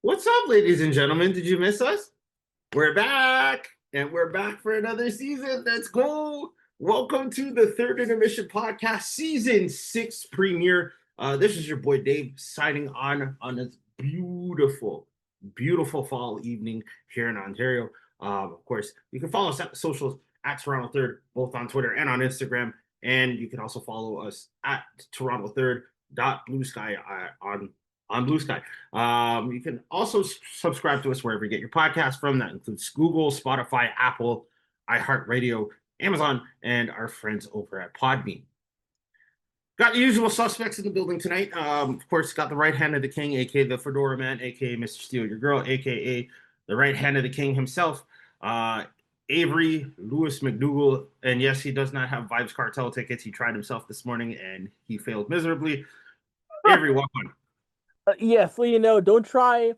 What's up, ladies and gentlemen? Did you miss us? We're back, and we're back for another season. Let's go. Welcome to the third Intermission podcast, season 6 premiere. This is your boy Dave signing on this beautiful, beautiful fall evening here in Ontario. Of course, you can follow us at the socials at Toronto Third, both on Twitter and on Instagram. And you can also follow us at Toronto Third Blue Sky on Blue Sky. You can also subscribe to us wherever you get your podcast from. That includes Google, Spotify, Apple, iHeartRadio, Amazon, and our friends over at Podbean. Got the usual suspects in the building tonight. Of course, got the right hand of the king, aka the Fedora Man, aka Mr. Steal Your Girl, aka the right hand of the king himself, Avry Lewis McDougal. And yes, he does not have Vibes Cartel tickets. He tried himself this morning and he failed miserably. Avry, welcome. Yeah, so don't try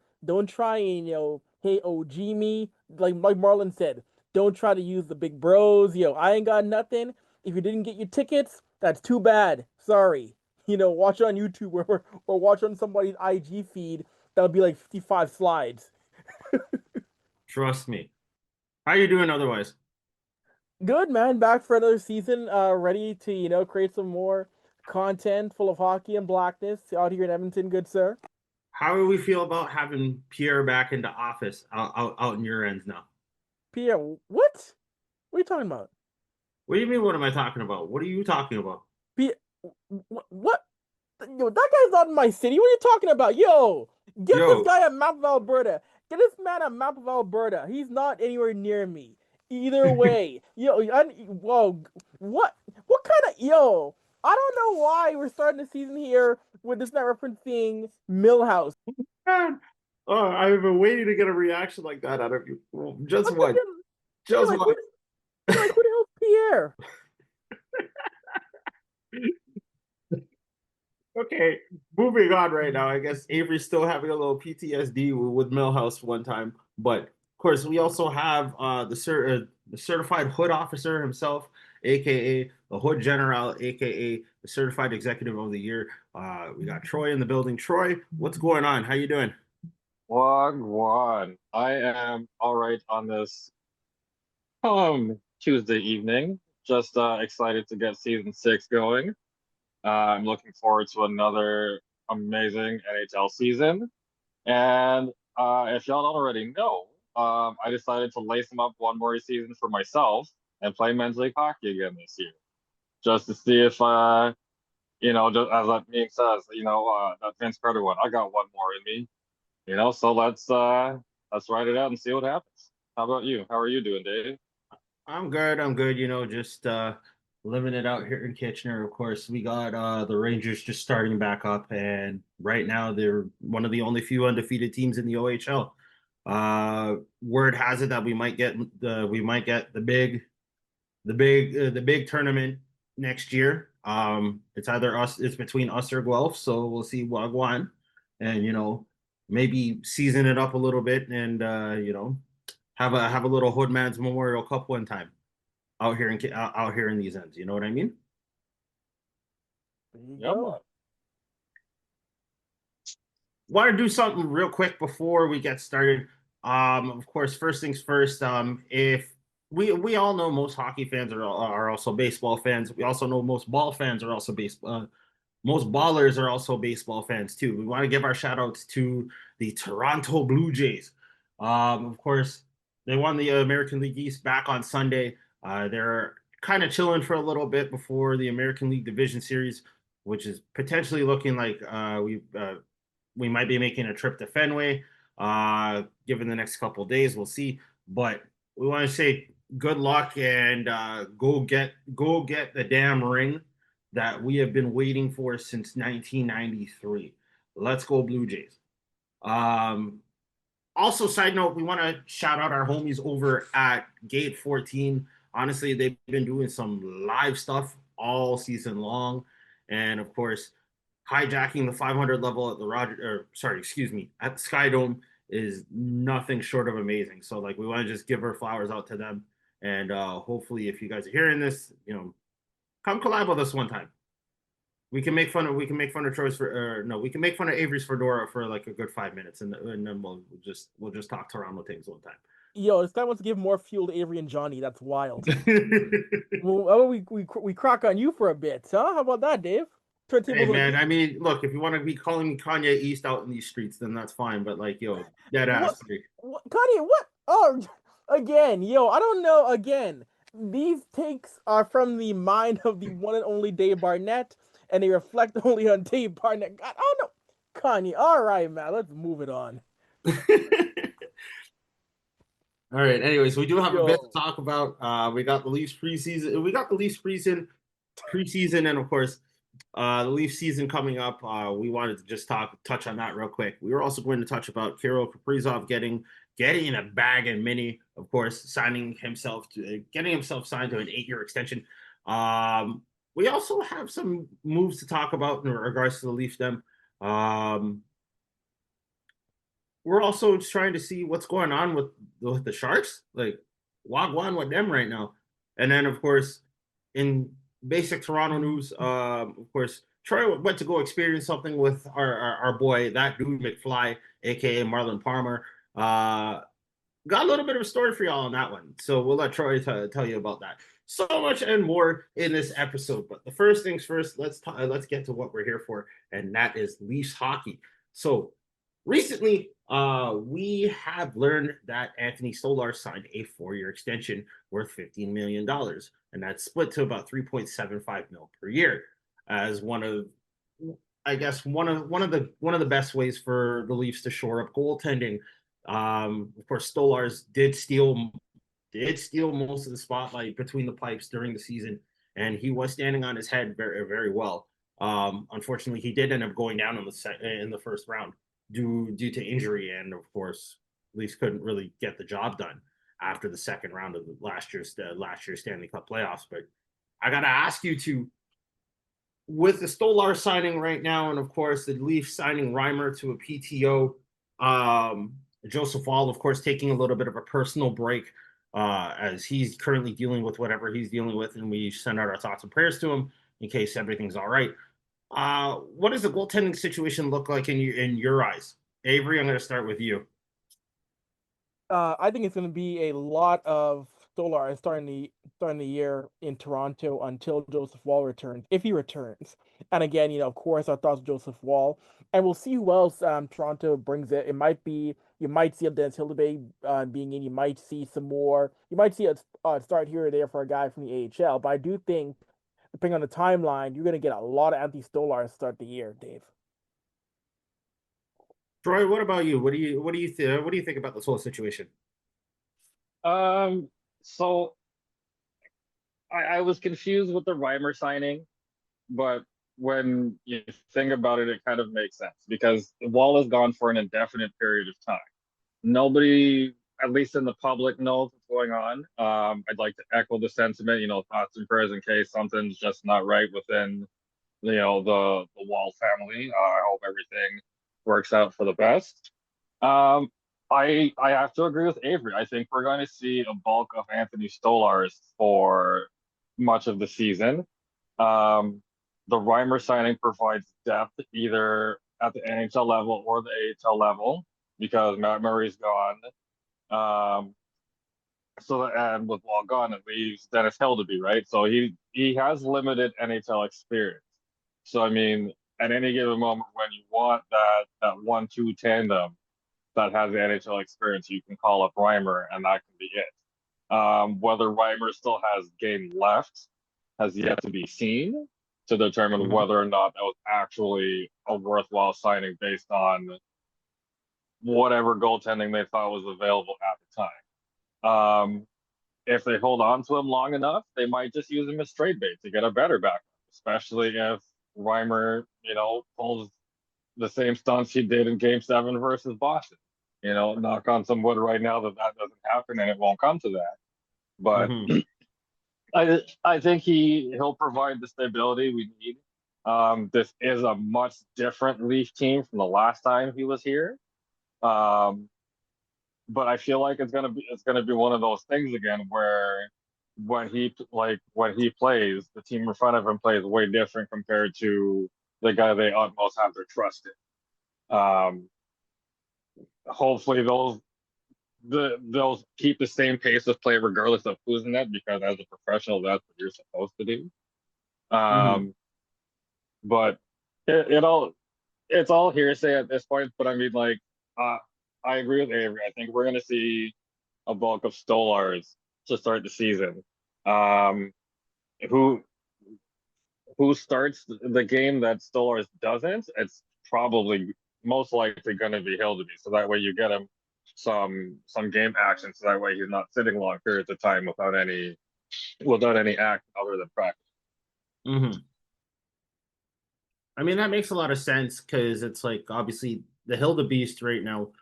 and hey OG me like Marlon said. Don't try to use the big bros. I ain't got nothing. If you didn't get your tickets, that's too bad. Sorry. Watch on YouTube or watch on somebody's IG feed. That'll be like 55 slides. Trust me. How you doing otherwise? Good man, back for another season. Ready to create some more content full of hockey and blackness out here in Edmonton. Good sir. How do we feel about having Pierre back into office out in your ends now? Pierre, what? What are you talking about? What do you mean? What am I talking about? What are you talking about? Pierre, what? Yo, that guy's not in my city. What are you talking about? Yo, give this Yo, guy a map of Alberta. Get this man a map of Alberta. He's not anywhere near me. Either way, whoa, what kind of yo? I don't know why we're starting the season here with this not referencing Millhouse. man. Oh, I've been waiting to get a reaction like that out of you. Well, just What the one. hell? You're Just like one. who the hell's Pierre? Okay, moving on right now. I guess Avery's still having a little PTSD with Millhouse one time, but of course we also have the certified hood officer himself, aka the hood general, aka the certified executive of the year. We got Troy in the building. Troy, what's going on? How you doing? Wagwan. I am all right on this Tuesday evening. Just excited to get season 6 going. I'm looking forward to another amazing NHL season. And if y'all don't already know, I decided to lace them up one more season for myself and play men's league hockey again this year, just to see if just as that being says, that Vince Carter one, I got one more in me. So let's write it out and see what happens. How about you? How are you doing, Dave? I'm good. I'm good. Just living it out here in Kitchener. Of course, we got the Rangers just starting back up, and right now they're one of the only few undefeated teams in the OHL. Word has it that we might get the big tournament next year. It's either us, it's between us or Guelph, so we'll see Wagwan, and maybe season it up a little bit, and have a little Hoodman's Memorial Cup one time out here in these ends. You know what I mean? There you Yeah, man. go. Want to do something real quick before we get started. Of course, first things first. If we all know most hockey fans are also baseball fans. We also know most ball fans are also baseball. Most ballers are also baseball fans too. We want to give our shout outs to the Toronto Blue Jays. Of course, they won the American League East back on Sunday. They're kind of chilling for a little bit before the American League Division Series, which is potentially looking like we might be making a trip to Fenway. Given the next couple of days, we'll see. But we want to say good luck and go get the damn ring that we have been waiting for since 1993. Let's go Blue Jays. Um, Also, side note, we want to shout out our homies over at Gate 14. Honestly, they've been doing some live stuff all season long. And of course, hijacking the 500 level at the at the Sky Dome is nothing short of amazing. So, like, we want to just give our flowers out to them. And hopefully, if you guys are hearing this, come collab with us one time. We can make fun of Troy's for no, we can make fun of Avery's fedora for like a good 5 minutes, and then we'll just talk Toronto things one time. Yo, this guy wants to give more fuel to Avery and Johnny. That's wild. Well, we crock on you for a bit, huh? How about that, Dave? Turn Hey tables man, on I mean, look, if you want to be calling me Kanye East out in these streets, then that's fine. But like, yo, dead what? ass. Like, What? Kanye, what? Oh, again, yo, I don't know. Again, these takes are from the mind of the one and only Dave Barnett, and they reflect only on Dave Barnett. God, I don't know. Kanye, all right, man, let's move it on. all right. Anyways, we do have a bit to Yo, talk about. We got the Leafs preseason. We got the Leafs preseason, and of course, the Leaf season coming up. We wanted to just touch on that real quick. We were also going to touch about Kirill Kaprizov getting a bag and mini, of course, getting himself signed to an 8-year extension. We also have some moves to talk about in regards to the Leafdom. We're also trying to see what's going on with the Sharks, like Wagwan with them right now. And then, of course, in basic Toronto news, of course, Troy went to go experience something with our boy, that dude McFly, aka Marlon Palmer. Got a little bit of a story for y'all on that one, so we'll let Troy tell you about that. So much and more in this episode, but the first things first, let's get to what we're here for, and that is Leafs hockey. So recently, we have learned that Anthony Stolar signed a 4-year extension worth $15 million, and that's split to about 3.75 mil per year, as one of, I guess, one of the best ways for the Leafs to shore up goaltending. Of course, Stolarz did steal most of the spotlight between the pipes during the season, and he was standing on his head very, very well. Unfortunately, he did end up going down in the first round due to injury, and of course, Leafs couldn't really get the job done after the second round of last year's Stanley Cup playoffs. But I gotta ask you to, with the Stolar signing right now, and of course the Leafs signing Reimer to a PTO, Joseph Wall, of course, taking a little bit of a personal break as he's currently dealing with whatever he's dealing with, and we send out our thoughts and prayers to him in case everything's all right. What does the goaltending situation look like in your eyes? Avery, I'm going to start with you. I think it's going to be a lot of Stolar starting the year in Toronto until Joseph Wall returns, if he returns. And again, of course, our thoughts Joseph Wall, and we'll see who else Toronto brings it. It might be you might see a Dennis Hildebay being in. You might see some more. You might see a start here or there for a guy from the AHL. But I do think, depending on the timeline, you're going to get a lot of Anthony Stolar to start the year, Dave. Troy, what about you? What do you think about this whole situation? So I was confused with the Reimer signing, but when you think about it, it kind of makes sense because Wall is gone for an indefinite period of time. Nobody, at least in the public, knows what's going on. I'd like to echo the sentiment, thoughts and prayers in case something's just not right within, the Wall family. I hope everything works out for the best. I have to agree with Avery. I think we're going to see a bulk of Anthony Stolarz for much of the season. The Reimer signing provides depth either at the NHL level or the AHL level because Matt Murray's gone. And with Wall gone, it leaves Dennis Hildeby, right? So he has limited NHL experience. So I mean, at any given moment when you want that 1-2 tandem that has the NHL experience, you can call up Reimer, and that can be it. Whether Reimer still has game left has yet to be seen to determine whether or not that was actually a worthwhile signing based on whatever goaltending they thought was available at the time. If they hold on to him long enough, they might just use him as trade bait to get a better backup, especially if Reimer, pulls the same stunts he did in Game 7 versus Boston. Knock on some wood right now that doesn't happen and it won't come to that. But I think he'll provide the stability we need. This is a much different Leaf team from the last time he was here. But I feel like it's gonna be one of those things again where when he plays, the team in front of him plays way different compared to the guy they utmost have their trust in. Hopefully they'll keep the same pace of play regardless of who's in net, because as a professional, that's what you're supposed to do. Mhm. But it all it's all hearsay at this point. But I mean, like, I agree with Avery. I think we're gonna see a bulk of Stolars to start the season. Um, who who starts the game that Stolars doesn't? It's probably most likely going to be Hildeby. So that way you get him some game action. So that way he's not sitting long periods of time without any act other than practice. Mhm. I mean, that makes a lot of sense because it's like obviously the Hilda Beast right now,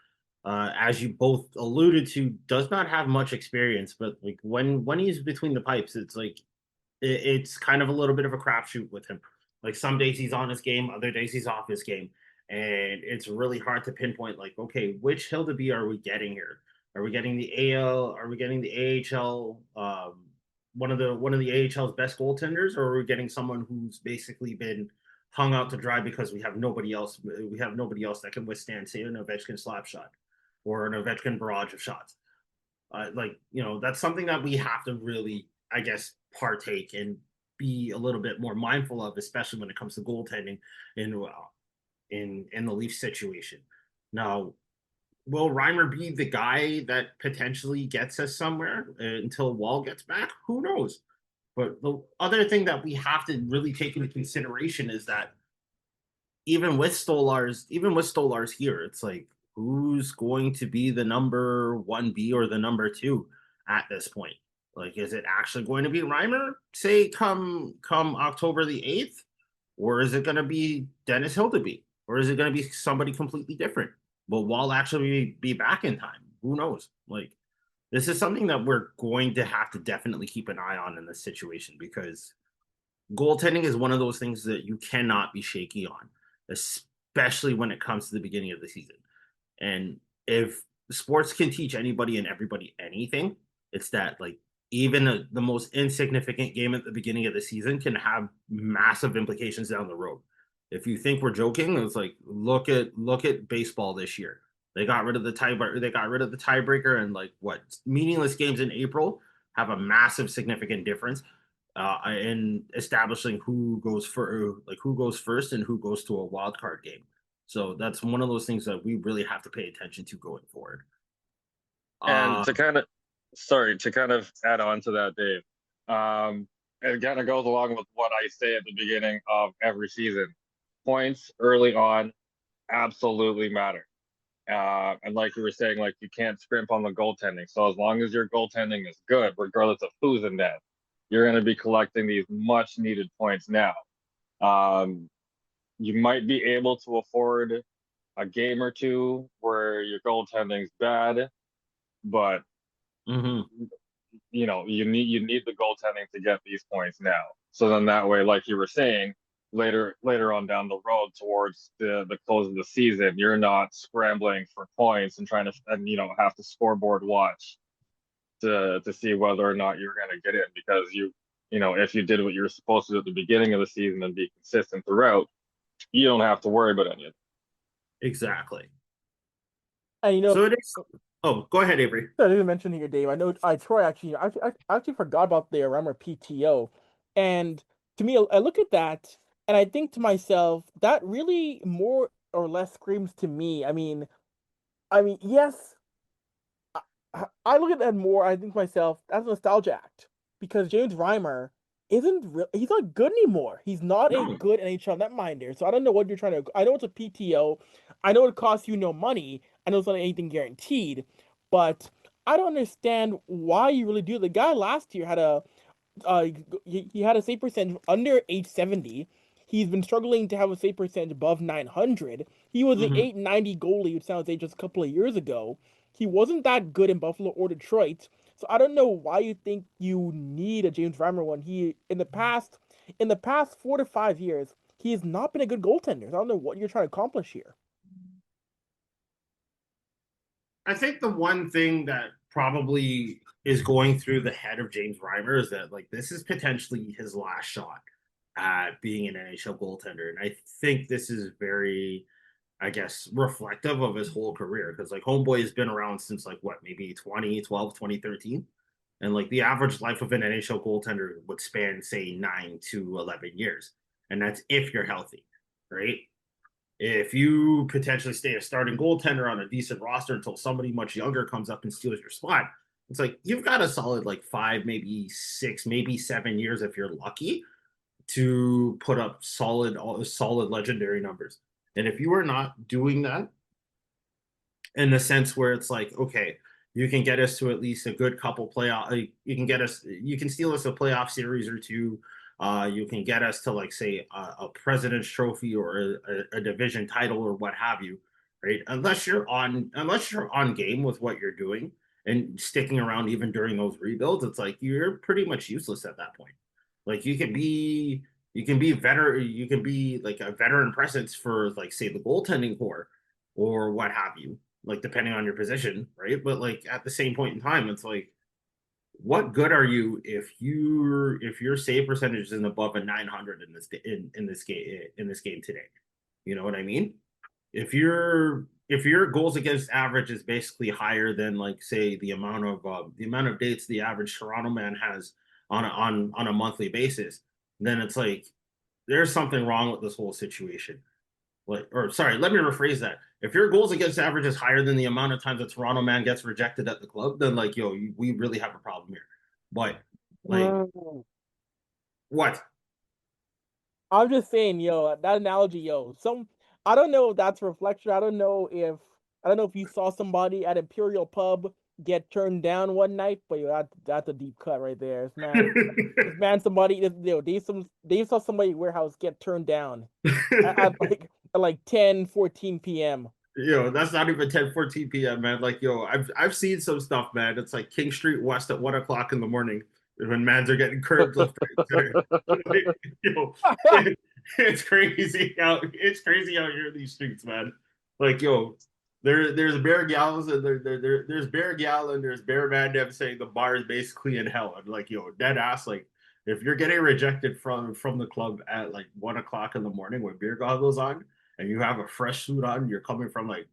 as you both alluded to, does not have much experience. But like when he's between the pipes, it's like it's kind of a little bit of a crapshoot with him. Like some days he's on his game, other days he's off his game, and it's really hard to pinpoint. Like, okay, which Hilda B are we getting here? Are we getting the AL? Are we getting the AHL? One of the AHL's best goaltenders, or are we getting someone who's basically been hung out to dry because we have nobody else. We have nobody else that can withstand, say, an Ovechkin slap shot or an Ovechkin barrage of shots. Like, that's something that we have to really, I guess, partake and be a little bit more mindful of, especially when it comes to goaltending in the Leaf situation. Now, will Reimer be the guy that potentially gets us somewhere until Wall gets back? Who knows? But the other thing that we have to really take into consideration is that even with Stolars here, it's like who's going to be the number 1B or the number 2 at this point? Like, is it actually going to be Reimer, say come October the 8th? Or is it gonna be Dennis Hildeby? Or is it gonna be somebody completely different? Will Wall actually be back in time? Who knows? Like, this is something that we're going to have to definitely keep an eye on in this situation because goaltending is one of those things that you cannot be shaky on, especially when it comes to the beginning of the season. And if sports can teach anybody and everybody anything, it's that like even the most insignificant game at the beginning of the season can have massive implications down the road. If you think we're joking, it's like look at baseball this year. They got rid of the tiebreaker, and like what meaningless games in April have a massive significant difference in establishing who goes first and who goes to a wild card game. So that's one of those things that we really have to pay attention to going forward. And Uh, to kind of add on to that, Dave, it kind of goes along with what I say at the beginning of every season. Points early on absolutely matter. And like you were saying, like you can't scrimp on the goaltending. So as long as your goaltending is good, regardless of who's in net, you're going to be collecting these much needed points now. Um, you might be able to afford a game or two where your goaltending's bad, but mhm. you need the goaltending to get these points now. So then that way, like you were saying, later on down the road towards the close of the season, you're not scrambling for points and trying to have to scoreboard watch to see whether or not you're going to get in, because if you did what you were supposed to do at the beginning of the season and be consistent throughout, you don't have to worry about any of it. Exactly. And So it is. Oh, go ahead, Avery. I didn't mention here, Dave. I know Troy I actually forgot about the Reimer PTO, and to me, I look at that and I think to myself that really more or less screams to me. I mean, yes, I look at that more. I think to myself that's a nostalgia act because James Reimer he's not good anymore. He's not a No. good NHL netminder. So I don't know what you're trying to. I know it's a PTO. I know it costs you no money. I know it's not anything guaranteed, but I don't understand why you really do. The guy last year had uh, he had a save percentage under 870. He's been struggling to have a save percentage above 900. He was an Mhm. 890 goalie, which sounds like just a couple of years ago. He wasn't that good in Buffalo or Detroit. So I don't know why you think you need a James Reimer when he in the past 4 to 5 years, he has not been a good goaltender. So I don't know what you're trying to accomplish here. I think the one thing that probably is going through the head of James Reimer is that like this is potentially his last shot at being an NHL goaltender. And I think this is very, I guess, reflective of his whole career because like Homeboy has been around since like what, maybe 2012, 2013. And like the average life of an NHL goaltender would span, say, 9 to 11 years. And that's if you're healthy, right? If you potentially stay a starting goaltender on a decent roster until somebody much younger comes up and steals your spot, it's like you've got a solid like 5, maybe 6, maybe 7 years if you're lucky to put up solid legendary numbers. And if you are not doing that in the sense where it's like, okay, you can get us to at least a good couple playoff. You can steal us a playoff series or two. You can get us to like say a President's Trophy or a division title or what have you, right? Unless you're on game with what you're doing and sticking around even during those rebuilds, it's like you're pretty much useless at that point. Like you can be like a veteran presence for like say the goaltending core or what have you, like depending on your position, right? But like at the same point in time, it's like, what good are you if your save percentage is above a 900 in this game today? You know what I mean? If your goals against average is basically higher than like say the amount of dates the average Toronto man has on a monthly basis, then it's like there's something wrong with this whole situation. Like, or sorry, let me rephrase that. If your goals against average is higher than the amount of times a Toronto man gets rejected at the club, then like, we really have a problem here. But like, what? I'm just saying, that analogy, I don't know if that's reflection. I don't know if you saw somebody at Imperial Pub get turned down one night, but that's a deep cut right there. They saw somebody at warehouse get turned down at like 10-14 p.m. That's not even 10-14 p.m., man. Like, I've seen some stuff, man. It's like King Street West at 1 o'clock in the morning when mans are getting curbed left, right, center. It's crazy out here in these streets, man. Like, there's Bear Gallons and there's Bear Gal and there's Bear Man Dev saying the bar is basically in hell. And like, dead ass, like if you're getting rejected from the club at like 1 o'clock in the morning with beer goggles on and you have a fresh suit on, you're coming from the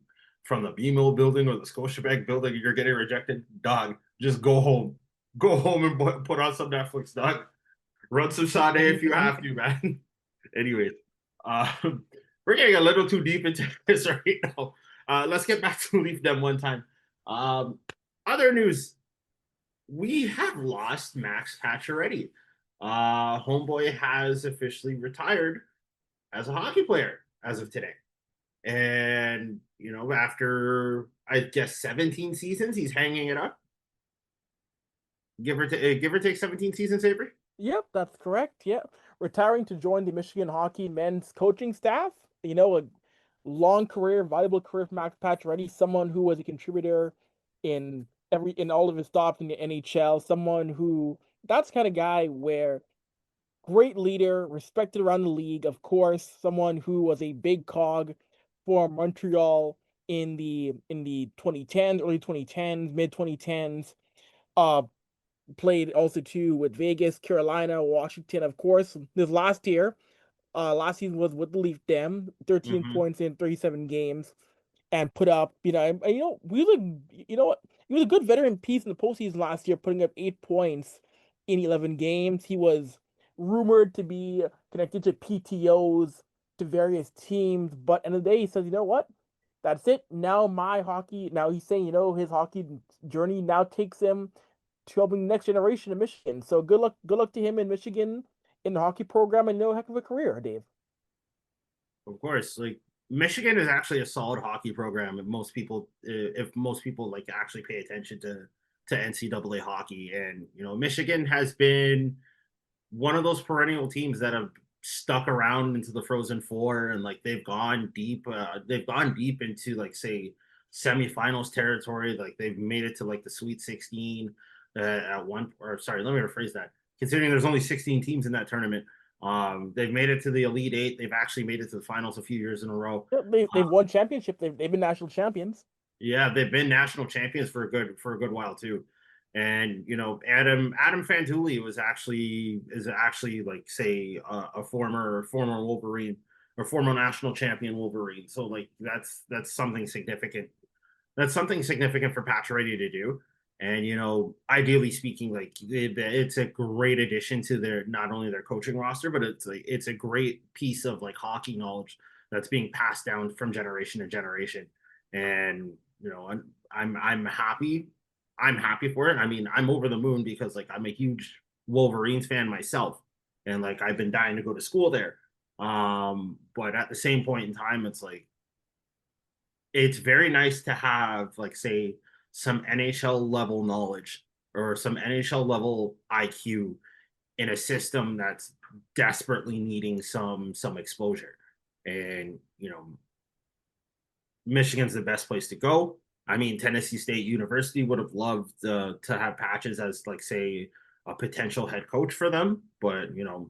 BMO building or the Scotiabank building, and you're getting rejected, dog, just go home. Go home and put on some Netflix, dog. Run some Sade if you have to, man. Anyways, we're getting a little too deep into this right now. Let's get back to Leaf them one time. Other news, we have lost Max Pacioretty. Homeboy has officially retired as a hockey player as of today. And, after, I guess, 17 seasons, he's hanging it up. Give or take 17 seasons, Avery? Yep, that's correct. Yep. Retiring to join the Michigan hockey men's coaching staff. A long career, valuable career for Max Pacioretty, someone who was a contributor in all of his stops in the NHL, someone who that's the kind of guy where great leader, respected around the league, of course, someone who was a big cog for Montreal in the 2010s, early 2010s, mid 2010s. Played also too with Vegas, Carolina, Washington, of course. This last season was with the Leaf Dem, 13 points in 37 games, and put up, he was a good veteran piece in the postseason last year, putting up 8 points in 11 games. He was rumored to be connected to PTOs to various teams, but end of the day, he says, you know what? That's it. Now he's saying, his hockey journey now takes him to helping the next generation of Michigan. So good luck to him in Michigan in the hockey program, and no heck of a career, Dave. Of course, like Michigan is actually a solid hockey program. If most people like actually pay attention to NCAA hockey, and Michigan has been one of those perennial teams that have stuck around into the Frozen Four, and like they've gone deep. They've gone deep into like say semifinals territory. Like they've made it to like the Sweet 16 at one. Or sorry, let me rephrase that. Considering there's only 16 teams in that tournament, they've made it to the Elite Eight. They've actually made it to the finals a few years in a row. They've won championship. They've been national champions. Yeah, they've been national champions for a good while too. And you know, Adam Fantuli is actually like say a former Wolverine or former national champion Wolverine. So like that's something significant. That's something significant for Pacioretty to do. And you know, ideally speaking, like it's a great addition to their not only their coaching roster, but it's a great piece of like hockey knowledge that's being passed down from generation to generation. And you know, I'm happy. I'm happy for it. I mean, I'm over the moon because like I'm a huge Wolverines fan myself, and like I've been dying to go to school there. But at the same point in time, it's very nice to have like say some NHL level knowledge or some NHL level IQ in a system that's desperately needing some exposure. And you know, Michigan's the best place to go. I mean, Tennessee State University would have loved to have Patches as like say a potential head coach for them, but you know,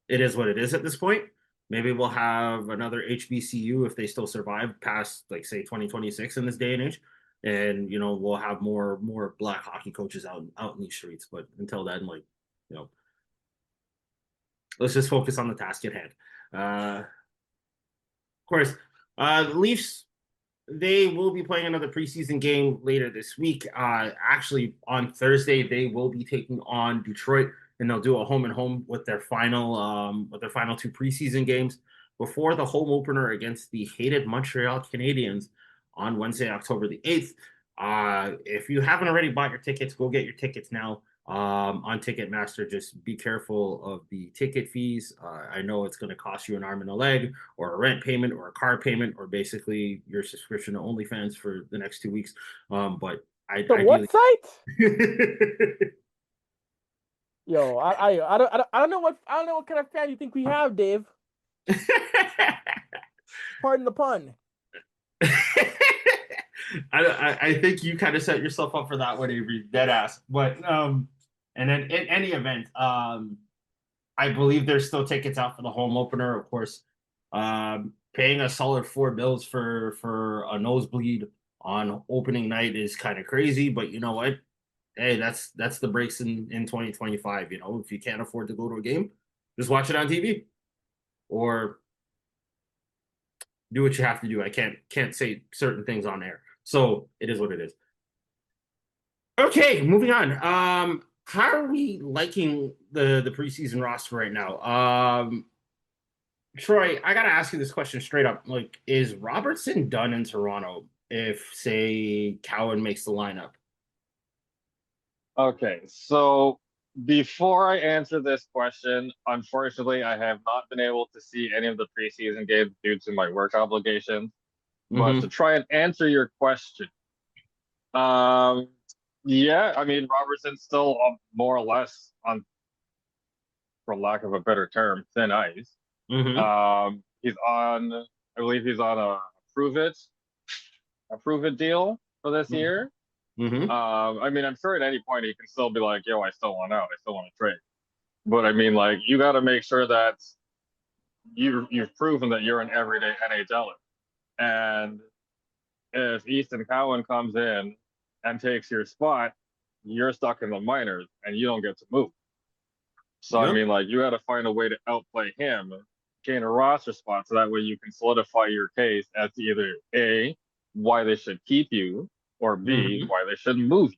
it is what it is at this point. Maybe we'll have another HBCU if they still survive past like say 2026 in this day and age, and you know we'll have more black hockey coaches out in these streets. But until then, like you know, let's just focus on the task at hand. Of course, the Leafs they will be playing another preseason game later this week. Actually, on Thursday, they will be taking on Detroit, and they'll do a home and home with their final two preseason games before the home opener against the hated Montreal Canadiens on Wednesday, October the 8th. If you haven't already bought your tickets, go get your tickets now on Ticketmaster. Just be careful of the ticket fees. I know it's going to cost you an arm and a leg, or a rent payment, or a car payment, or basically your subscription to OnlyFans for the next 2 weeks. But So what site? ideally, Yo, I don't know what kind of fan you think we have, Dave. Pardon the pun. I think you kind of set yourself up for that one, Avery. Dead ass. But and then in any event, I believe there's still tickets out for the home opener. Of course, paying a solid $4 for a nosebleed on opening night is kind of crazy. But you know what? Hey, that's the breaks in 2025. You know, if you can't afford to go to a game, just watch it on TV or do what you have to do. I can't say certain things on air, so it is what it is. Okay, moving on. How are we liking the preseason roster right now? Troy, I gotta ask you this question straight up. Like, is Robertson done in Toronto if, say, Cowan makes the lineup? Okay, so before I answer this question, unfortunately, I have not been able to see any of the preseason games due to my work obligations. But to Mm-hmm. try and answer your question, um, yeah, I mean Robertson's still more or less on, for lack of a better term, thin ice. Mm-hmm. He's on, I believe he's on a approve it deal for this year. Mm-hmm. I mean, I'm sure at any point he can still be like, yo, I still want out. I still want to trade. But I mean, like, you got to make sure that you've proven that you're an everyday NHLer. And if Easton Cowan comes in and takes your spot, you're stuck in the minors and you don't get to move. So I Yep. mean, like, you got to find a way to outplay him, gain a roster spot, so that way you can solidify your case as to either A, why they should keep you, or B, Mm-hmm. why they shouldn't move you.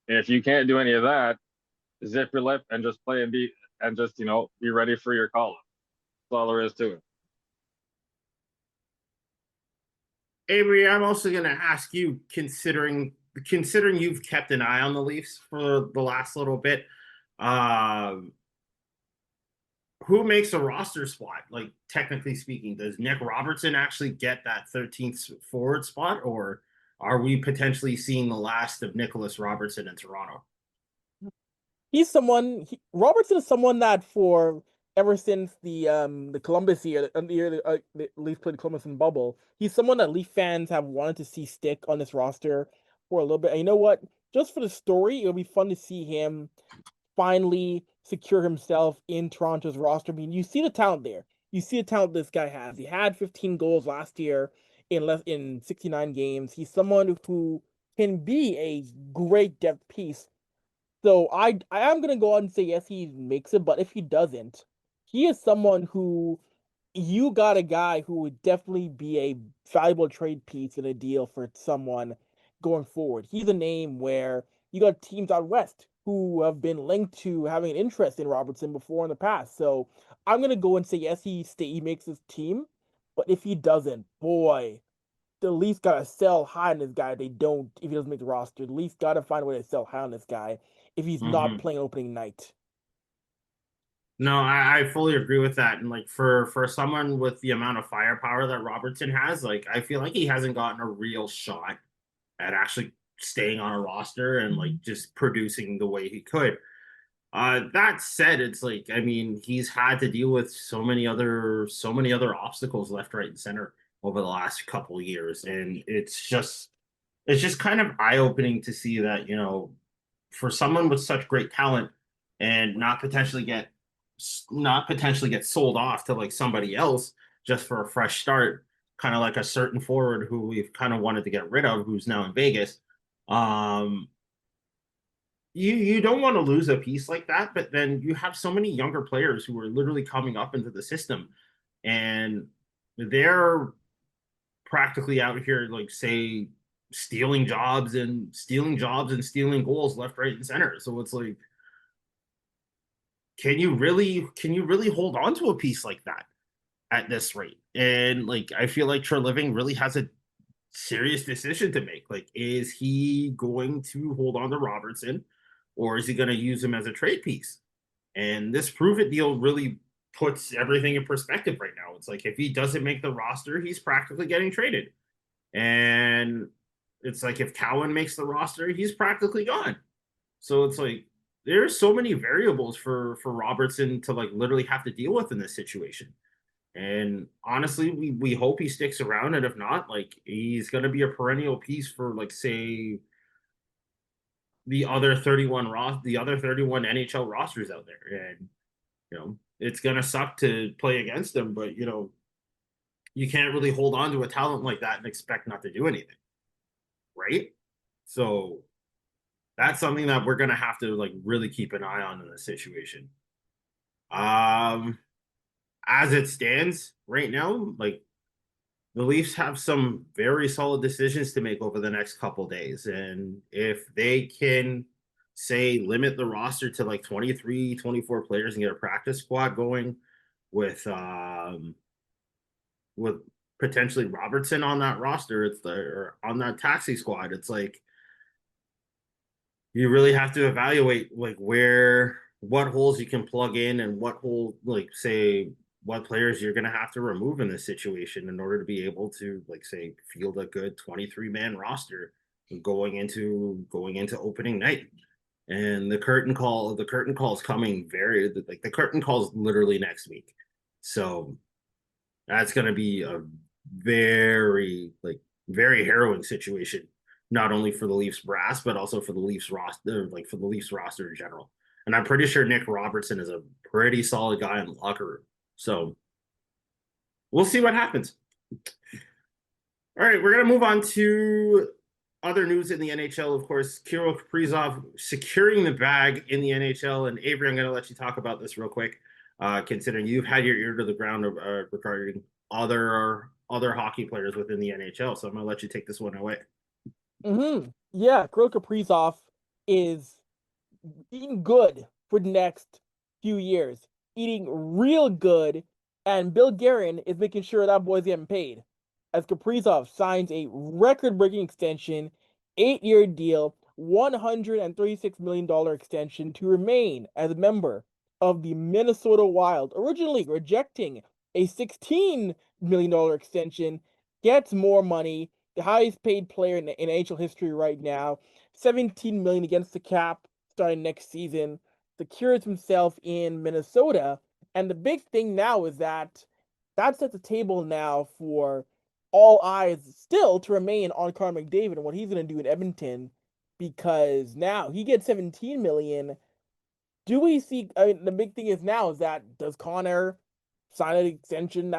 And if you can't do any of that, zip your lip and just play and be and just be ready for your call up. That's all there is to it. Avery, I'm also going to ask you, considering you've kept an eye on the Leafs for the last little bit, um, who makes a roster spot? Like technically speaking, does Nick Robertson actually get that 13th forward spot, or are we potentially seeing the last of Nicholas Robertson in Toronto? Robertson is someone that for ever since the Columbus year, the year the Leafs played Columbus in bubble, he's someone that Leaf fans have wanted to see stick on this roster for a little bit. And you know what? Just for the story, it'll be fun to see him finally secure himself in Toronto's roster. I mean, you see the talent there. You see the talent this guy has. He had 15 goals last year in 69 games. He's someone who can be a great depth piece. So I am gonna go out and say yes, he makes it, but if he doesn't, he is someone who you got a guy who would definitely be a valuable trade piece in a deal for someone going forward. He's a name where you got teams out west who have been linked to having an interest in Robertson before in the past. So I'm gonna go and say yes, he makes his team, but if he doesn't, boy, the Leafs gotta sell high on this guy. They don't if he doesn't make the roster. The Leafs gotta find a way to sell high on this guy if he's not Hmm. playing opening night. No, I fully agree with that. And like for someone with the amount of firepower that Robertson has, like I feel like he hasn't gotten a real shot at actually staying on a roster and like just producing the way he could. That said, it's like I mean he's had to deal with so many other obstacles left, right, and center over the last couple of years, and it's just kind of eye opening to see that for someone with such great talent and not potentially get sold off to like somebody else just for a fresh start, kind of like a certain forward who we've kind of wanted to get rid of, who's now in Vegas. Um, you don't want to lose a piece like that, but then you have so many younger players who are literally coming up into the system, and they're practically out here like say stealing goals left, right, and center. So it's like, can you really hold on to a piece like that at this rate? And like I feel like Treliving really has a serious decision to make. Like, is he going to hold on to Robertson or is he going to use him as a trade piece? And this prove it deal really puts everything in perspective right now. It's like if he doesn't make the roster, he's practically getting traded. And it's like if Cowan makes the roster, he's practically gone. So it's like there's so many variables for Robertson to like literally have to deal with in this situation. And honestly, we hope he sticks around, and if not, like he's gonna be a perennial piece for like say the other 31 NHL rosters out there. And it's gonna suck to play against him, but you can't really hold on to a talent like that and expect not to do anything, right? So that's something that we're gonna have to like really keep an eye on in this situation. Um, as it stands right now, like the Leafs have some very solid decisions to make over the next couple days, and if they can say limit the roster to like 23, 24 players and get a practice squad going with with potentially Robertson on that roster, or on that taxi squad, it's like you really have to evaluate like what holes you can plug in and what hole like say what players you're going to have to remove in this situation in order to be able to like say field a good 23-man roster going into opening night. And the curtain call is coming very like the curtain call is literally next week. So that's going to be a very harrowing situation, not only for the Leafs brass, but also for the Leafs roster, like for the Leafs roster in general. And I'm pretty sure Nick Robertson is a pretty solid guy in the locker room. So we'll see what happens. All right, we're going to move on to other news in the NHL. Of course, Kirill Kaprizov securing the bag in the NHL. And Avry, I'm going to let you talk about this real quick, considering you've had your ear to the ground regarding other hockey players within the NHL. So I'm going to let you take this one away. Yeah, Kirill Kaprizov is eating good for the next few years, eating real good, and Bill Guerin is making sure that boy's getting paid. As Kaprizov signs a record-breaking extension, 8-year deal, $136 million extension to remain as a member of the Minnesota Wild, originally rejecting a $16 million extension, gets more money, the highest paid player in NHL history right now, 17 million against the cap starting next season, secures himself in Minnesota. And the big thing now is that sets the table now for all eyes still to remain on Connor McDavid and what he's going to do in Edmonton, because now he gets 17 million. Do we see? I mean, the big thing is now is that does Connor sign an extension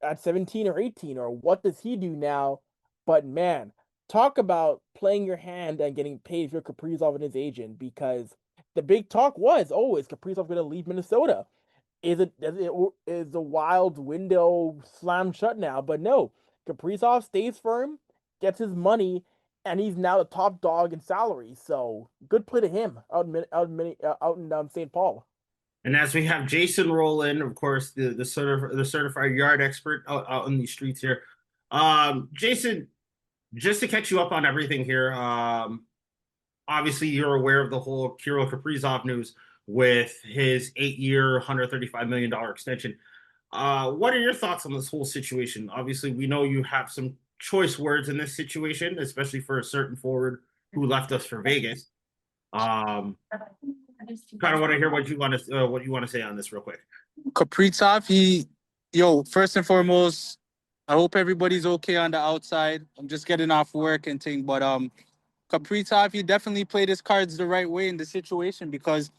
at 17 or 18, or what does he do now? But man, talk about playing your hand and getting paid if you're Kaprizov and his agent, because the big talk was, oh, is Kaprizov going to leave Minnesota? Is the Wild window slammed shut now? But no, Kaprizov stays firm, gets his money, and he's now the top dog in salary. So good play to him out in St. Paul. And as we have Jason roll in, of course, the certified yard expert out in the streets here. Jason, just to catch you up on everything here, obviously you're aware of the whole Kirill Kaprizov news with his 8-year, $135 million extension. What are your thoughts on this whole situation? Obviously, we know you have some choice words in this situation, especially for a certain forward who left us for Vegas. Kind of want to hear what you want to say on this real quick. Kaprizov, first and foremost, I hope everybody's okay on the outside. I'm just getting off work and thing, but Kaprizov, he definitely played his cards the right way in the situation, because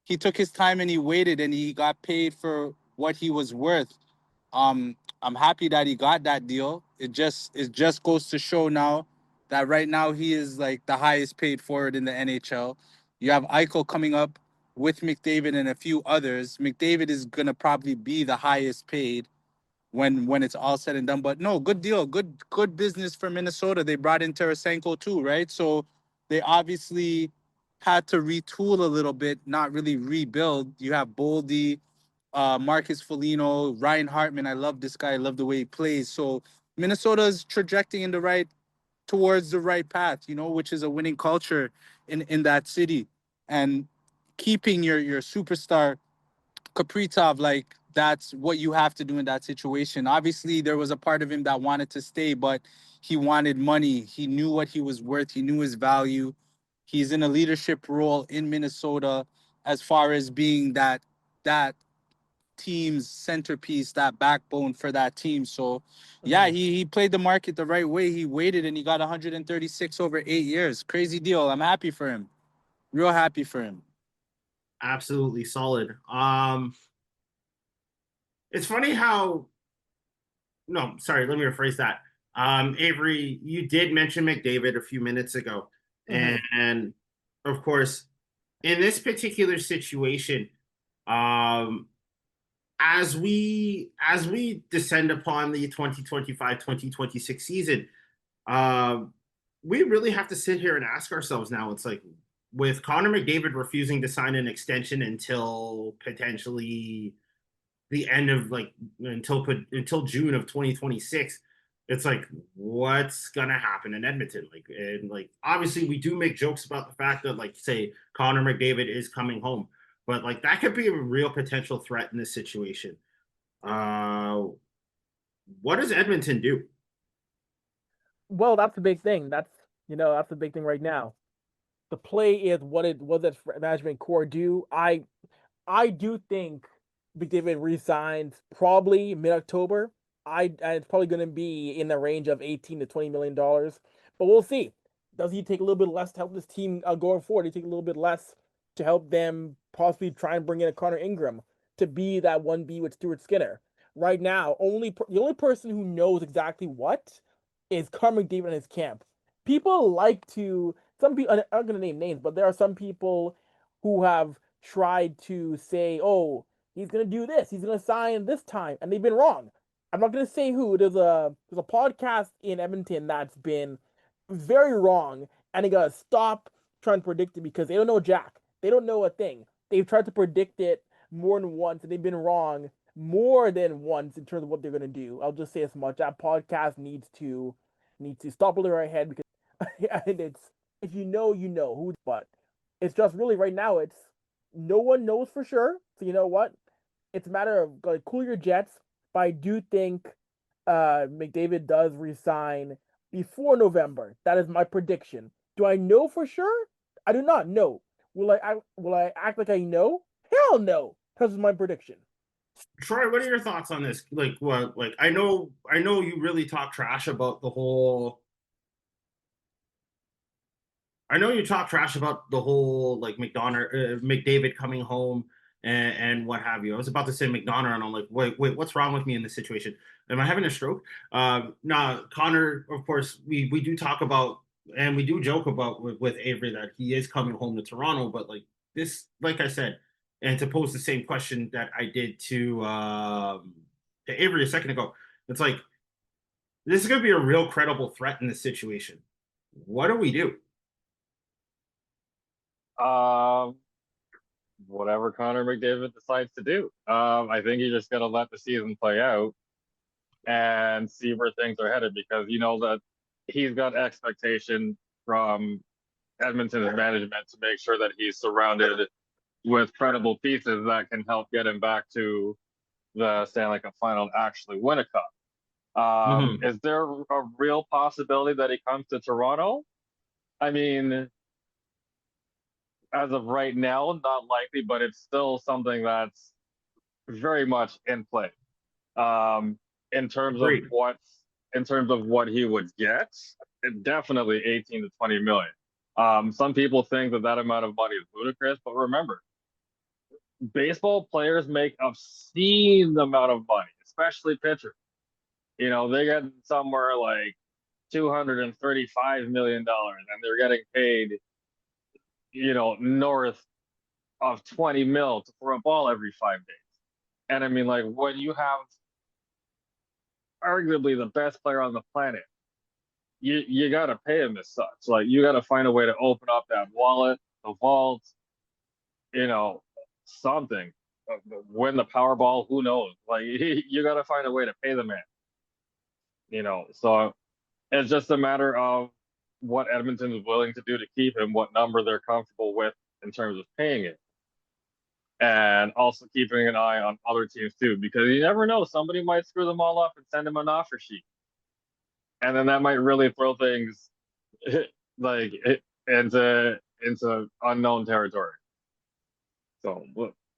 he took his time and he waited and he got paid for what he was worth. I'm happy that he got that deal. It just goes to show now that right now he is like the highest paid forward in the NHL. You have Eichel coming up with McDavid and a few others. McDavid is gonna probably be the highest paid when it's all said and done. But no, good deal, good business for Minnesota. They brought in Tarasenko too, right? So they obviously had to retool a little bit, not really rebuild. You have Boldy, Marcus Foligno, Ryan Hartman. I love this guy. I love the way he plays. So Minnesota's trajecting towards the right path, which is a winning culture in that city. And keeping your superstar Kaprizov, like, that's what you have to do in that situation. Obviously, there was a part of him that wanted to stay, but he wanted money. He knew what he was worth. He knew his value. He's in a leadership role in Minnesota as far as being that team's centerpiece, that backbone for that team. So, yeah, he played the market the right way. He waited and he got 136 over 8 years. Crazy deal. I'm happy for him. Real happy for him. Absolutely solid. It's funny how. No, sorry. Let me rephrase that. Avry, you did mention McDavid a few minutes ago, and of course, in this particular situation, as we descend upon the 2025-2026 season, we really have to sit here and ask ourselves now. It's like, with Connor McDavid refusing to sign an extension until potentially the end of until June of 2026, it's like, what's gonna happen in Edmonton? Obviously we do make jokes about the fact that, like, say Connor McDavid is coming home, but like that could be a real potential threat in this situation. What does Edmonton do? Well, that's the big thing. That's the big thing right now. The play is what that management core do. I do think McDavid resigns probably mid-October. And it's probably going to be in the range of $18 to $20 million, but we'll see. Does he take a little bit less to help this team going forward? Does he take a little bit less to help them possibly try and bring in a Connor Ingram to be that 1B with Stuart Skinner? Right now, the only person who knows exactly what is Connor McDavid and his camp. People like to, some people, I'm not going to name names, but there are some people who have tried to say, oh, he's going to do this, he's going to sign this time, and they've been wrong. I'm not going to say who. There's a podcast in Edmonton that's been very wrong, and they got to stop trying to predict it because they don't know jack. They don't know a thing. They've tried to predict it more than once, and they've been wrong more than once in terms of what they're going to do. I'll just say as much. That podcast needs to stop over their head, because and it's, if you know who, but it's just really right now, it's no one knows for sure. So you know what? It's a matter of, like, cool your jets. But I do think McDavid does resign before November. That is my prediction. Do I know for sure? I do not know. Will I act like I know? Hell no. Because it's my prediction. Troy, what are your thoughts on this? Like, what? Like, I know you really talk trash about the whole. I know you talk trash about the whole, like, McDavid coming home and what have you. I was about to say McDonough, and I'm like, wait, what's wrong with me in this situation? Am I having a stroke? No, Connor, of course, we do talk about and we do joke about with Avry that he is coming home to Toronto, but like this, like I said, and to pose the same question that I did to Avry a second ago, it's like this is going to be a real credible threat in this situation. What do we do? Um, Whatever Connor McDavid decides to do. I think you just got to let the season play out and see where things are headed, because you know that he's got expectation from Edmonton's management to make sure that he's surrounded with credible pieces that can help get him back to the Stanley Cup final and actually win a cup. Mm-hmm. Is there a real possibility that he comes to Toronto? I mean, as of right now, not likely, but it's still something that's very much in play. Um, in terms of Agreed. what he would get, definitely 18 to 20 million. Some people think that amount of money is ludicrous, but remember, baseball players make obscene amount of money, especially pitchers. You know, they get somewhere like $235 million, and they're getting paid, you know, north of 20 mil to throw a ball every 5 days. And I mean, like, when you have arguably the best player on the planet, you got to pay him as such. Like, you got to find a way to open up that wallet, the vault, you know, something. Win the Powerball, who knows? Like, you got to find a way to pay the man. You know, so it's just a matter of what Edmonton is willing to do to keep him, what number they're comfortable with in terms of paying it, and also keeping an eye on other teams too, because you never know, somebody might screw them all up and send him an offer sheet, and then that might really throw things like into unknown territory. So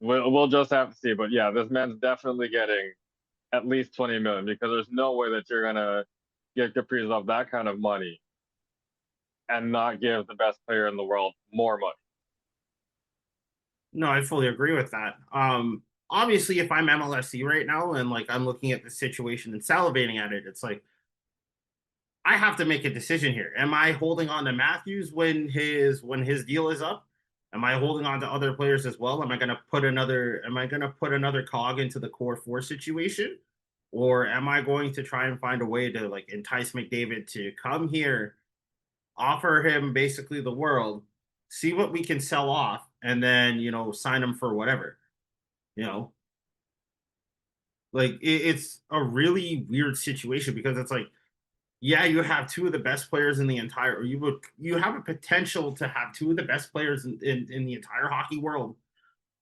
we'll just have to see. But yeah, this man's definitely getting at least 20 million, because there's no way that you're gonna get Kaprizov that kind of money and not give the best player in the world more money. No, I fully agree with that. Obviously, if I'm MLSC right now and like I'm looking at the situation and salivating at it, it's like I have to make a decision here. Am I holding on to Matthews when his deal is up? Am I holding on to other players as well? Am I gonna put another cog into the core four situation? Or am I going to try and find a way to like entice McDavid to come here, offer him basically the world, see what we can sell off, and then sign him for whatever. You know, like it's a really weird situation because it's like, yeah, you have two of the best players in the entire, or you have a potential to have two of the best players in the entire hockey world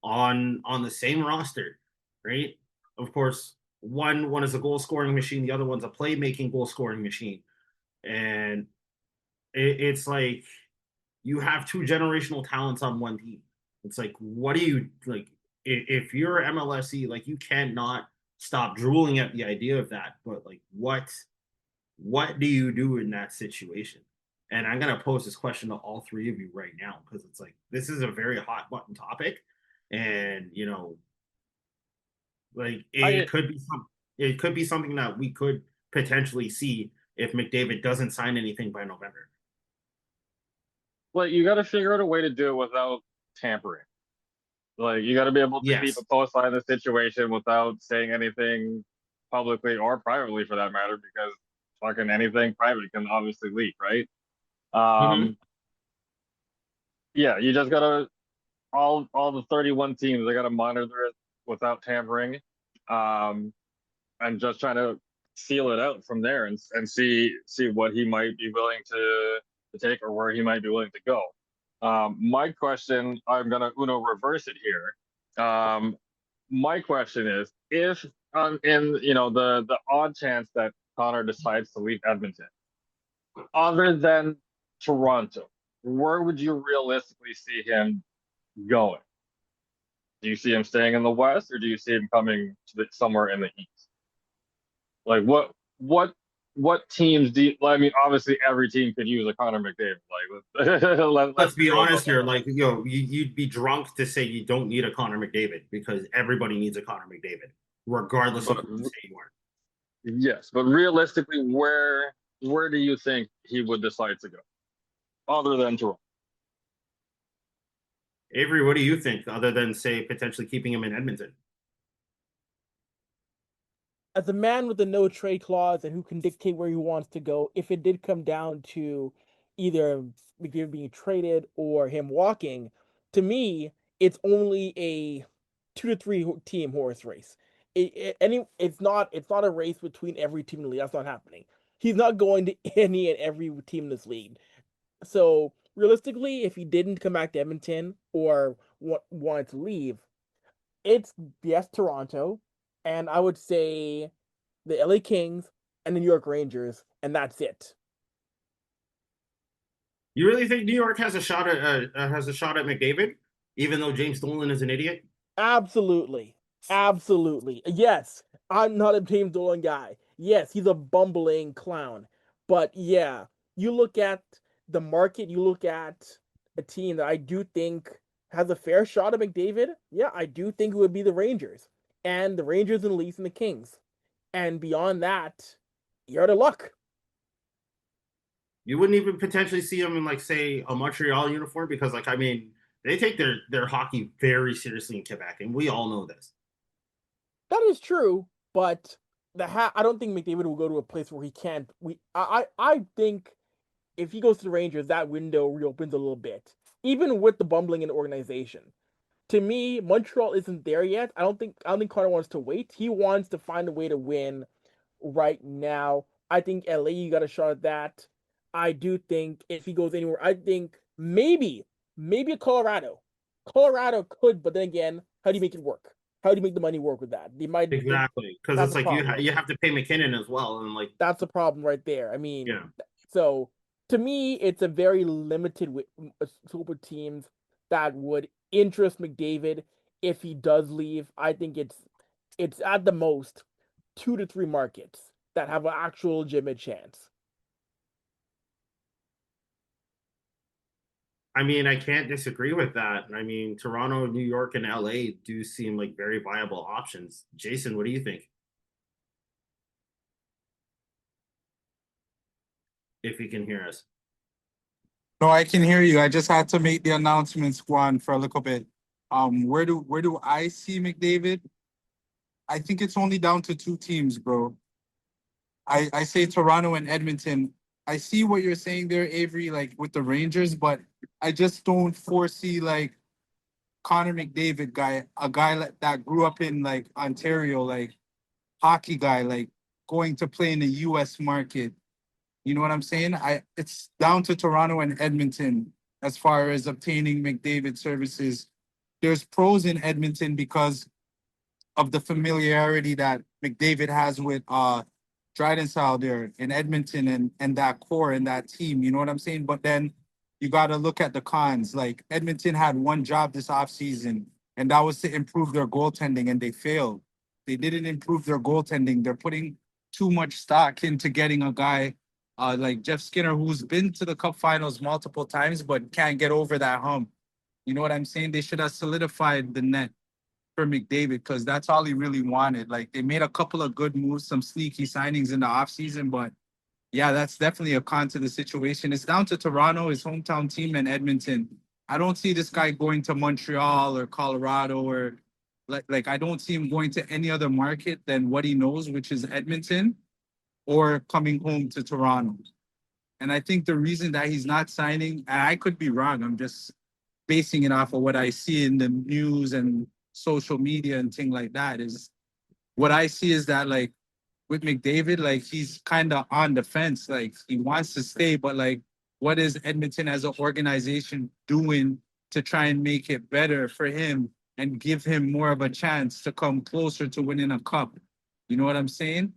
on the same roster, right? Of course, one is a goal scoring machine, the other one's a playmaking goal scoring machine, and it's like you have two generational talents on one team. It's like, what do you like? If you're MLSE, like you cannot stop drooling at the idea of that. But like, what do you do in that situation? And I'm gonna pose this question to all three of you right now because it's like this is a very hot button topic, and like I it could be something that we could potentially see if McDavid doesn't sign anything by November. Well, you got to figure out a way to do it without tampering. Like, you got to be able to keep a Yes. close eye on the situation without saying anything publicly or privately, for that matter, because fucking anything private can obviously leak, right? Mm-hmm. Um, yeah, you just gotta, all the 31 teams, they gotta monitor it without tampering, um, and just trying to feel it out from there and see what he might be willing to take, or where he might be willing to go. My question, I'm gonna reverse it here. My question is, if in the odd chance that Connor decides to leave Edmonton, other than Toronto, where would you realistically see him going? Do you see him staying in the West, or do you see him coming to somewhere in the East? Like, what what teams do you, I mean, obviously every team could use a Connor McDavid. Like, Let's let's be be real honest about here. that. Like, you'd be drunk to say you don't need a Connor McDavid because everybody needs a Connor McDavid, regardless of But who you say you are. yes, but realistically, where do you think he would decide to go, other than Toronto? Avery, what do you think, other than say potentially keeping him in Edmonton? As a man with a no trade clause and who can dictate where he wants to go, if it did come down to either McDavid being traded or him walking, to me, it's only a 2 to 3 team horse race. It's not a race between every team in the league. That's not happening. He's not going to any and every team in this league. So realistically, if he didn't come back to Edmonton or wanted to leave, it's yes Toronto, and I would say the LA Kings and the New York Rangers, and that's it. You really think New York has a shot at McDavid, even though James Dolan is an idiot? Absolutely. Absolutely. Yes, I'm not a James Dolan guy. Yes, he's a bumbling clown. But yeah, you look at the market, you look at a team that I do think has a fair shot at McDavid. Yeah, I do think it would be the Rangers. And the Rangers and the Leafs and the Kings. And beyond that, you're out of luck. You wouldn't even potentially see him in, like, say, a Montreal uniform because, like, I mean, they take their hockey very seriously in Quebec, and we all know this. That is true, but I don't think McDavid will go to a place where he can't. I think if he goes to the Rangers, that window reopens a little bit, even with the bumbling in the organization. To me, Montreal isn't there yet. I don't think Connor wants to wait. He wants to find a way to win right now. I think LA, you got a shot at that. I do think if he goes anywhere, I think maybe a Colorado. Colorado could, but then again, how do you make it work? How do you make the money work with that? Exactly, because That's it's a like problem. you have to pay McKinnon as well, and like, That's a problem right there. I mean, yeah. so to me, it's a very limited group of teams that would interest McDavid if he does leave. I think it's at the most 2 to 3 markets that have an actual legitimate chance. I mean, I can't disagree with that. I mean, Toronto, New York, and LA do seem like very viable options. Jason, what do you think? If you can hear us. No, I can hear you. I just had to make the announcements, Juan, for a little bit. Where do I see McDavid? I think it's only down to 2 teams, bro. I say Toronto and Edmonton. I see what you're saying there, Avery, like with the Rangers, but I just don't foresee like Connor McDavid guy, a guy that grew up in like Ontario, like hockey guy, like going to play in the US market. You know what I'm saying? It's down to Toronto and Edmonton as far as obtaining McDavid services. There's pros in Edmonton because of the familiarity that McDavid has with Dryden Style there in Edmonton and that core and that team. You know what I'm saying? But then you got to look at the cons. Like Edmonton had one job this offseason, and that was to improve their goaltending, and they failed. They didn't improve their goaltending. They're putting too much stock into getting a guy like Jeff Skinner, who's been to the Cup Finals multiple times, but can't get over that hump. You know what I'm saying? They should have solidified the net for McDavid because that's all he really wanted. Like they made a couple of good moves, some sneaky signings in the offseason, but yeah, that's definitely a con to the situation. It's down to Toronto, his hometown team, and Edmonton. I don't see this guy going to Montreal or Colorado or like I don't see him going to any other market than what he knows, which is Edmonton, or coming home to Toronto. And I think the reason that he's not signing, and I could be wrong, I'm just basing it off of what I see in the news and social media and thing like that, is what I see is that like with McDavid, like he's kind of on the fence. Like he wants to stay, but like what is Edmonton as an organization doing to try and make it better for him and give him more of a chance to come closer to winning a cup? You know what I'm saying?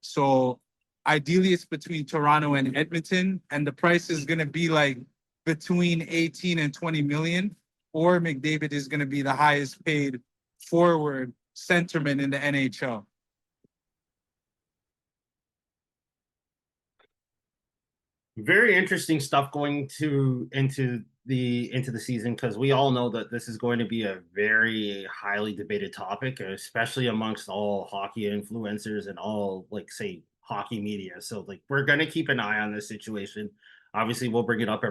So ideally it's between Toronto and Edmonton, and the price is gonna be like between 18 and 20 million, or McDavid is gonna be the highest paid forward centerman in the NHL. Very interesting stuff going to into the season, because we all know that this is going to be a very highly debated topic, especially amongst all hockey influencers and all, like, say, hockey media. So like we're going to keep an eye on this situation. Obviously we'll bring it up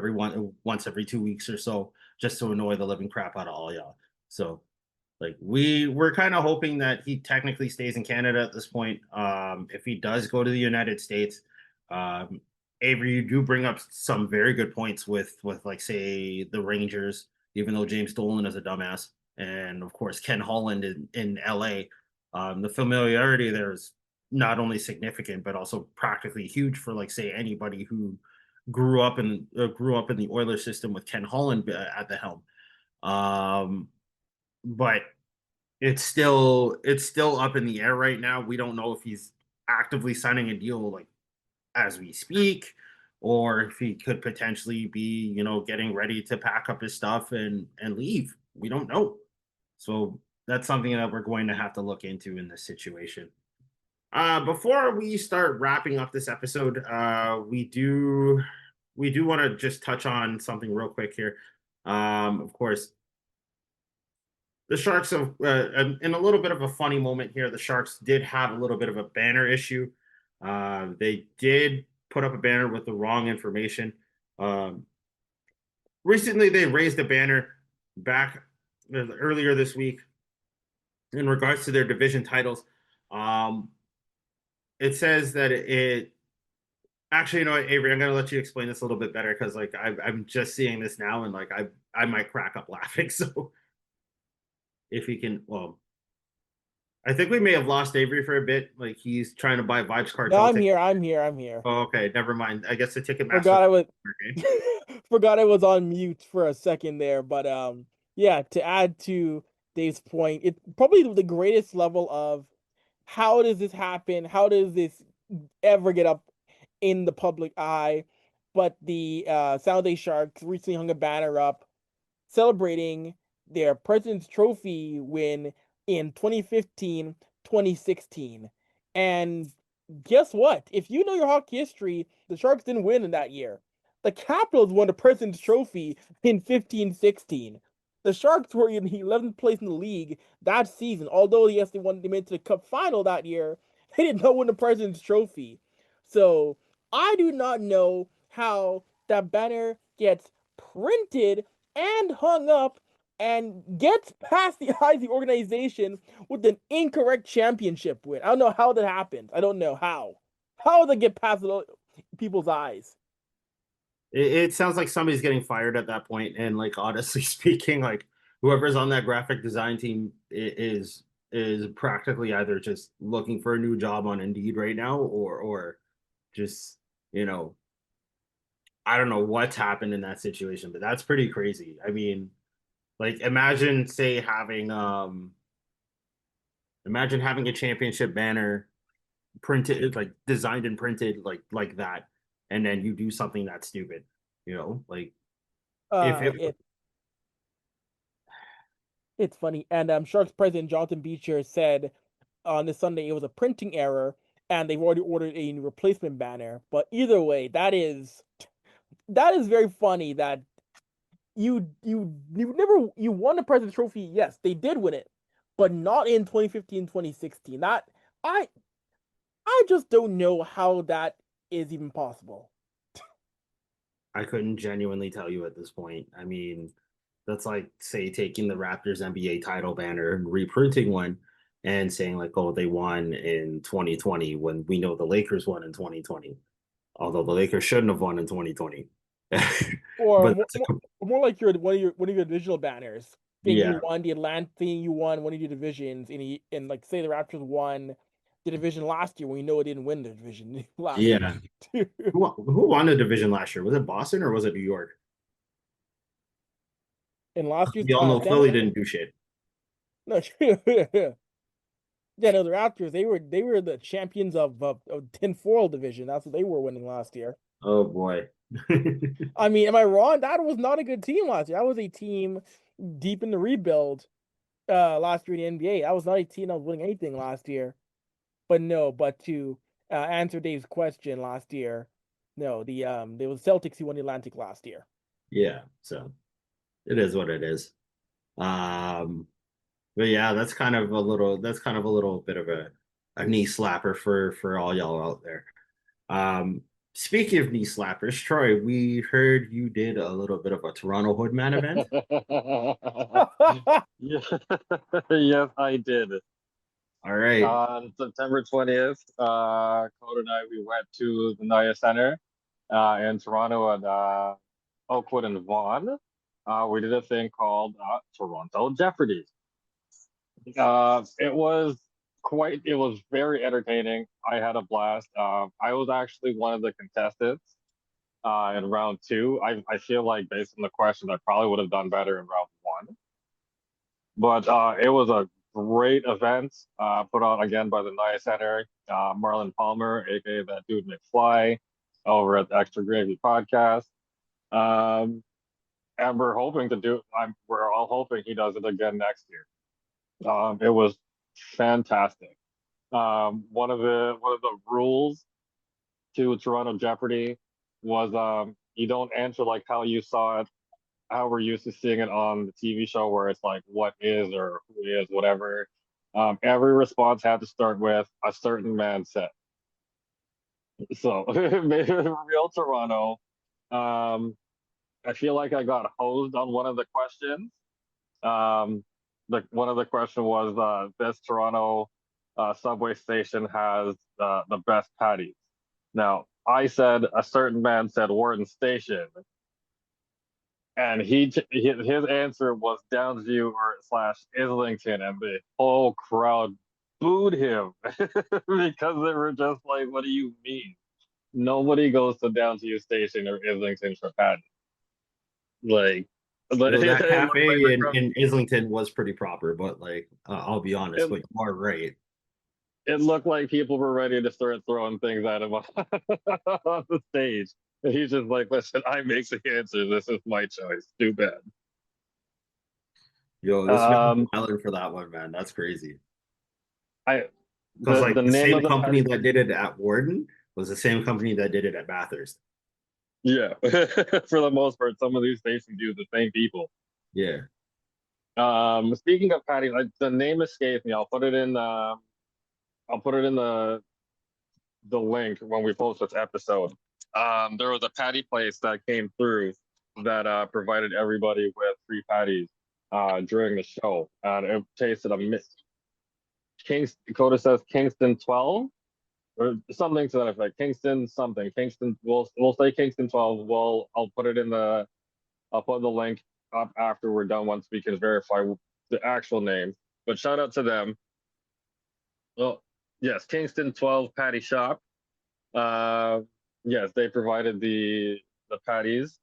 once every 2 weeks or so, just to annoy the living crap out of all y'all. So like we're kind of hoping that he technically stays in Canada at this point. If he does go to the United States, um, Avery, you do bring up some very good points with like, say, the Rangers, even though James Dolan is a dumbass, and of course Ken Holland in LA. The familiarity there is not only significant but also practically huge for, like, say, anybody who grew up in the Oilers system with Ken Holland at the helm. Um, but it's still up in the air right now. We don't know if he's actively signing a deal, like, as we speak, or if he could potentially be, getting ready to pack up his stuff and leave. We don't know. So that's something that we're going to have to look into in this situation. Before we start wrapping up this episode, we do want to just touch on something real quick here. Of course, the Sharks have, in a little bit of a funny moment here, the Sharks did have a little bit of a banner issue. They did put up a banner with the wrong information. Um, Recently, they raised a banner back earlier this week in regards to their division titles. Um, it says that actually, Avery, I'm going to let you explain this a little bit better, because like I'm just seeing this now, and like I might crack up laughing. So if he can, well, I think we may have lost Avery for a bit. Like, he's trying to buy Vibes No, Cartel I'm tickets. here. I'm here. I'm here. Oh, okay, never mind. I guess the Ticketmaster. Forgot I was Okay. forgot I was on mute for a second there, but yeah, to add to Dave's point, it's probably the greatest level of how does this happen? How does this ever get up in the public eye? But the San Jose Sharks recently hung a banner up celebrating their President's Trophy win in 2015, 2016. And guess what? If you know your hockey history, the Sharks didn't win in that year. The Capitals won the President's Trophy in 15-16. The Sharks were in the 11th place in the league that season. Although, yes, they made it to the Cup final that year, they did not win the President's Trophy. So I do not know how that banner gets printed and hung up and gets past the eyes of the organization with an incorrect championship win. I don't know how that happens. I don't know how. How did it get past people's eyes? It sounds like somebody's getting fired at that point, and like, honestly speaking, like, whoever's on that graphic design team is practically either just looking for a new job on Indeed right now, or just, you know I don't know what's happened in that situation, but that's pretty crazy. I mean, like, imagine having a championship banner printed, like designed and printed like that, and then you do something that's stupid. Like, if Uh, it it it's funny. And Sharks president Jonathan Beecher said on this Sunday it was a printing error, and they've already ordered a replacement banner. But either way, that is very funny that you won the President's Trophy. Yes, they did win it, but not in 2015, 2016. That I I just don't know how that is even possible. I couldn't genuinely tell you at this point. I mean, that's like, say, taking the Raptors NBA title banner and reprinting one and saying like, oh, they won in 2020, when we know the Lakers won in 2020, although the Lakers shouldn't have won in 2020. Or But more, that's a, more like one of your divisional banners saying you yeah, won the Atlantic, saying you won one of your divisions, and like say the Raptors won the division last year when you know it didn't win the division last yeah. year. Who won the division last year? Was it Boston or was it New York? In last year's We all know Stanley, Philly didn't do shit. no, yeah, no, the Raptors they were the champions of tinfoil division. That's what they were winning last year. Oh boy. I mean, am I wrong? That was not a good team last year. That was a team deep in the rebuild last year in the NBA. That was not a team that was winning anything last year. But no, but to answer Dave's question last year, No, there was Celtics who won the Atlantic last year. Yeah, so it is what it is. But yeah, that's kind of a little bit of a knee slapper for all y'all out there. Speaking of knee slappers, Troy, we heard you did a little bit of a Toronto Hoodman event. Yeah. Yes, I did. All right. On September 20th, Code and I, we went to the Naya Center in Toronto at Oakwood and Vaughan. We did a thing called Toronto Jeopardy. It was very entertaining. I had a blast. I was actually one of the contestants in round two. I feel like based on the questions, I probably would have done better in round one. But it was a great event put on again by the Nia Center. Marlon Palmer, aka that dude McFly, over at the Extra Gravy podcast. And we're hoping to do. We're all hoping he does it again next year. It was fantastic. One of the rules to Toronto Jeopardy was you don't answer like how you saw it, how we're used to seeing it on the TV show, where it's like what is or who is, whatever. Every response had to start with a certain man said. So real Toronto. I feel like I got hosed on one of the questions. One of the question was this Toronto subway station has the best patties. Now I said a certain man said Wharton Station, and his answer was Downsview or / Islington, and the whole crowd booed him because they were just like, "What do you mean? Nobody goes to Downsview Station or Islington for patties." Like, That cafe like in Islington was pretty proper, but like I'll be honest, but you are right. It looked like people were ready to start throwing things at him on the stage. And he's just like, listen, I make the answer. This is my choice. Too bad. Yo, this man Island for that one, man. That's crazy. Because like the name same of the company that did it at Warden was the same company that did it at Bathurst. Yeah. For the most part, some of these stations use the same people. Yeah. Speaking of patties, the name escapes me. I'll put it in the link when we post this episode. There was a patty place that came through that provided everybody with free patties during the show, and it tasted a mist. Dakota says Kingston 12 or something to that effect. Kingston something. Kingston. We'll say Kingston 12. I'll put the link up after we're done once we can verify the actual name. But shout out to them. Well, yes, Kingston 12 Patty Shop. Yes, they provided the patties.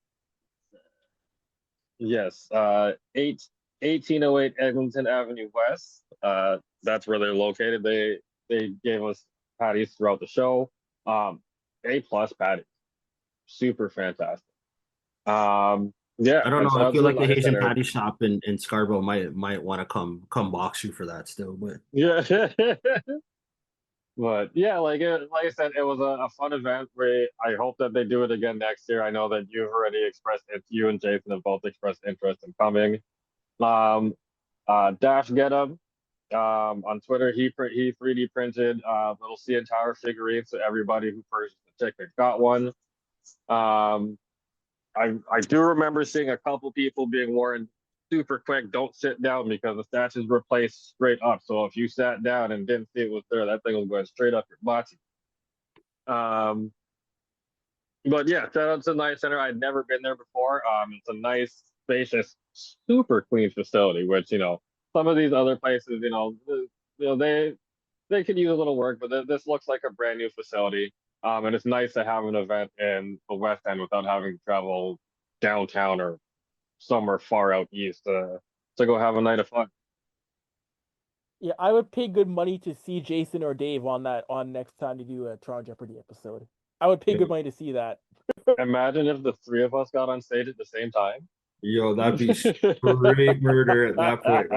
Yes, 1808 Eglinton Avenue West. That's where they're located. They gave us patties throughout the show. A+ patties, super fantastic. Yeah, I don't know. I feel like the Haitian Center. patty shop in Scarborough might want to come box you for that still, but yeah. But yeah, like I said, it was a fun event. I hope that they do it again next year. I know that you've already expressed it. You and Jason have both expressed interest in coming. Dash Get 'em on Twitter. He 3D printed little CN Tower figurines, so everybody who purchased the ticket got one. I do remember seeing a couple people being warned super quick, don't sit down because the statues were placed straight up. So if you sat down and didn't see it was there, that thing was going straight up your butt. But yeah, shout out to the Night Center. I'd never been there before. It's a nice, spacious, super clean facility, which, some of these other places, they could use a little work, but this looks like a brand new facility. And it's nice to have an event in the West End without having to travel downtown or somewhere far out east to go have a night of fun. Yeah, I would pay good money to see Jason or Dave on next time to do a Toronto Jeopardy episode. I would pay good money to see that. Imagine if the three of us got on stage at the same time. Yo, that'd be straight murder at that point.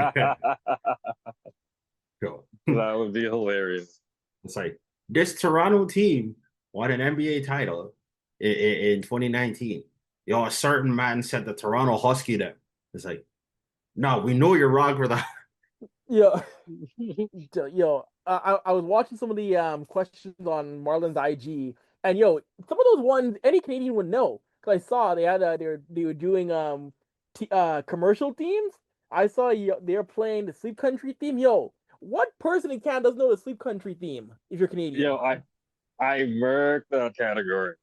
Cool. That would be hilarious. It's like this Toronto team won an NBA title in 2019. A certain man said the Toronto Husky them. It's like, no, we know you're wrong for that. Yo, I was watching some of the questions on Marlon's IG, and some of those ones any Canadian would know. Cause I saw they had they were doing commercial themes. I saw they were playing the Sleep Country theme. What person in Canada doesn't know the Sleep Country theme if you're Canadian? I murked that category.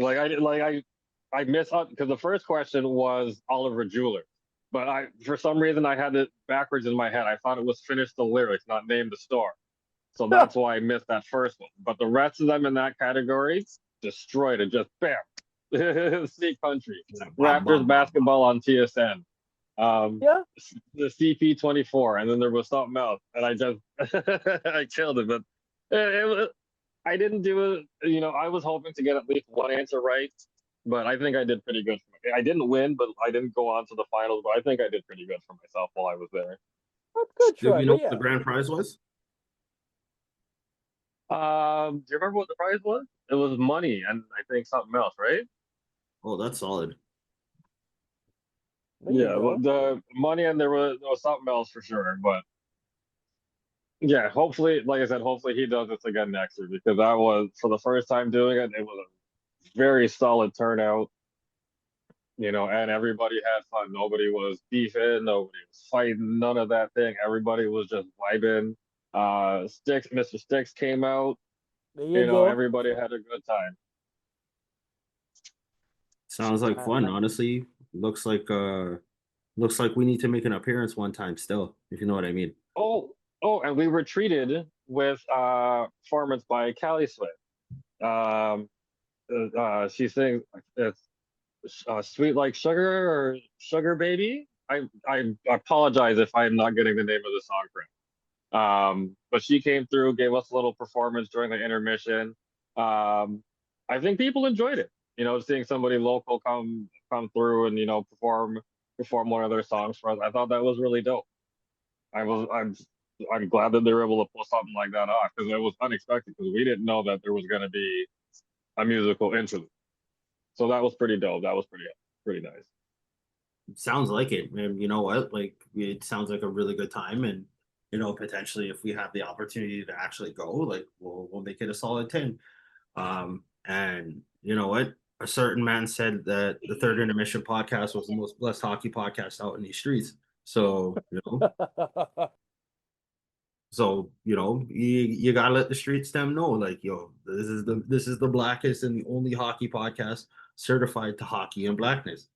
I missed out because the first question was Oliver Jeweler, but for some reason I had it backwards in my head. I thought it was finish the lyrics, not name the store. So that's why I missed that first one. But the rest of them in that category destroyed it. Just bam. Sleep Country, Raptors basketball on TSN. Yeah, the CP24, and then there was something else, and I just I killed it. But it was, I didn't do it. I was hoping to get at least one answer right, but I think I did pretty good. I didn't win, but I didn't go on to the finals. But I think I did pretty good for myself while I was there. that's good Do try. you know But what the grand prize was? Do you remember what the prize was? It was money and I think something else, right? Oh, that's solid. Yeah, the money and there was something else for sure. But yeah, hopefully, like I said, hopefully he does this again next year because that was for the first time doing it. It was a very solid turnout, and everybody had fun. Nobody was beefing, nobody was fighting, none of that thing. Everybody was just vibing. Mr. Sticks came out. there you go. Everybody had a good time. Sounds like fun, honestly. Looks like we need to make an appearance one time still, if you know what I mean. Oh, and we were treated with performance by Callie Swift. She sings it's Sweet Like Sugar or Sugar Baby. I apologize if I'm not getting the name of the song correct. But she came through, gave us a little performance during the intermission. I think people enjoyed it. Seeing somebody local come through and perform one of their songs for us. I thought that was really dope. I'm glad that they were able to pull something like that off because it was unexpected because we didn't know that there was going to be a musical interlude. So that was pretty dope. That was pretty nice. Sounds like it. And you know what? Like it sounds like a really good time. And potentially if we have the opportunity to actually go, like we'll make it a solid 10. And you know what? A certain man said that the Third Intermission podcast was the most blessed hockey podcast out in these streets. So, you gotta let the streets them know, like, this is the blackest and the only hockey podcast certified to hockey and blackness.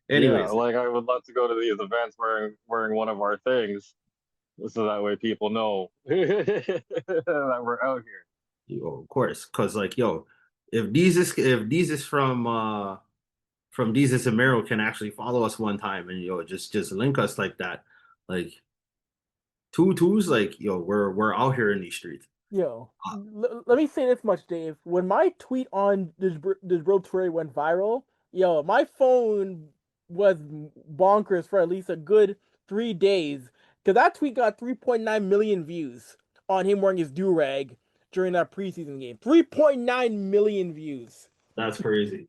Anyways, yeah, like I would love to go to these events wearing one of our things, so that way people know that we're out here. Of course, because if Jesus from Jesus and Mero can actually follow us one time and just link us like that, like two twos, like we're out here in these streets. Let me say this much, Dave. When my tweet on this bro Toure went viral, my phone was bonkers for at least a good 3 days because that tweet got 3.9 million views on him wearing his do-rag during that preseason game. 3.9 million views. That's crazy.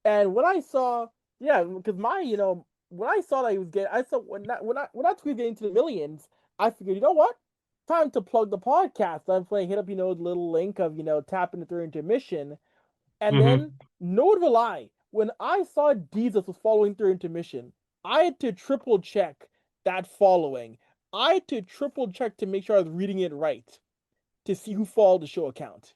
And when I saw, because when I saw that he was getting, I saw when that tweet getting to the millions, I figured, you know what? Time to plug the podcast. I'm playing, hit up, the little link of, tapping the Third Intermission. And then, no to lie, when I saw Jesus was following Third Intermission, I had to triple check that following. I had to triple check to make sure I was reading it right to see who followed the show account.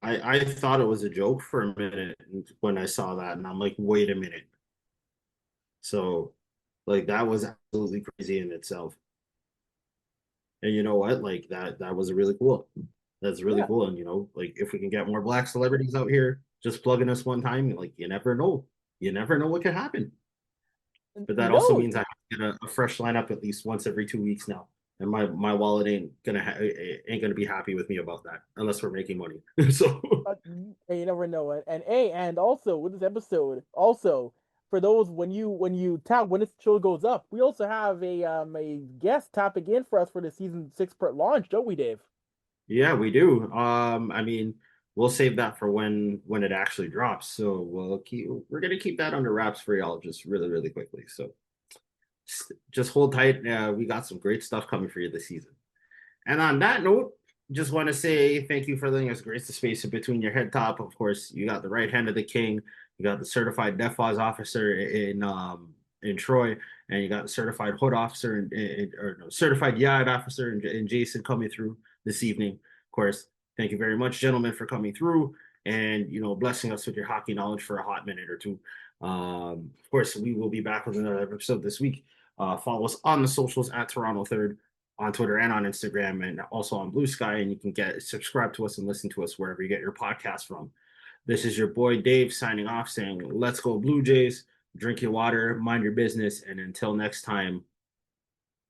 I thought it was a joke for a minute when I saw that, and I'm like, wait a minute. So, like, that was absolutely crazy in itself. And you know what? Like that was really cool. That's really cool. And like if we can get more black celebrities out here just plugging us one time, like you never know. You never know what could happen. But that also means I have to get a fresh lineup at least once every 2 weeks now. And my wallet ain't gonna be happy with me about that unless we're making money. So you never know it. And also with this episode, also for those when this show goes up, we also have a guest topic in for us for the season 6 launch, don't we, Dave? Yeah, we do. I mean, we'll save that for when it actually drops. So we're gonna keep that under wraps for y'all just really, really quickly. So just hold tight. We got some great stuff coming for you this season. And on that note, just want to say thank you for letting us grace the space in between your head top. Of course, you got the right hand of the king, you got the certified DEFAS officer in Troy, and you got the certified hood officer or no, certified yard officer in Jason coming through this evening. Of course, thank you very much, gentlemen, for coming through and blessing us with your hockey knowledge for a hot minute or two. Of course, we will be back with another episode this week. Follow us on the socials at Toronto Third on Twitter and on Instagram, and also on Blue Sky. And you can subscribe to us and listen to us wherever you get your podcast from. This is your boy Dave signing off, saying, "Let's go Blue Jays. Drink your water, mind your business, and until next time,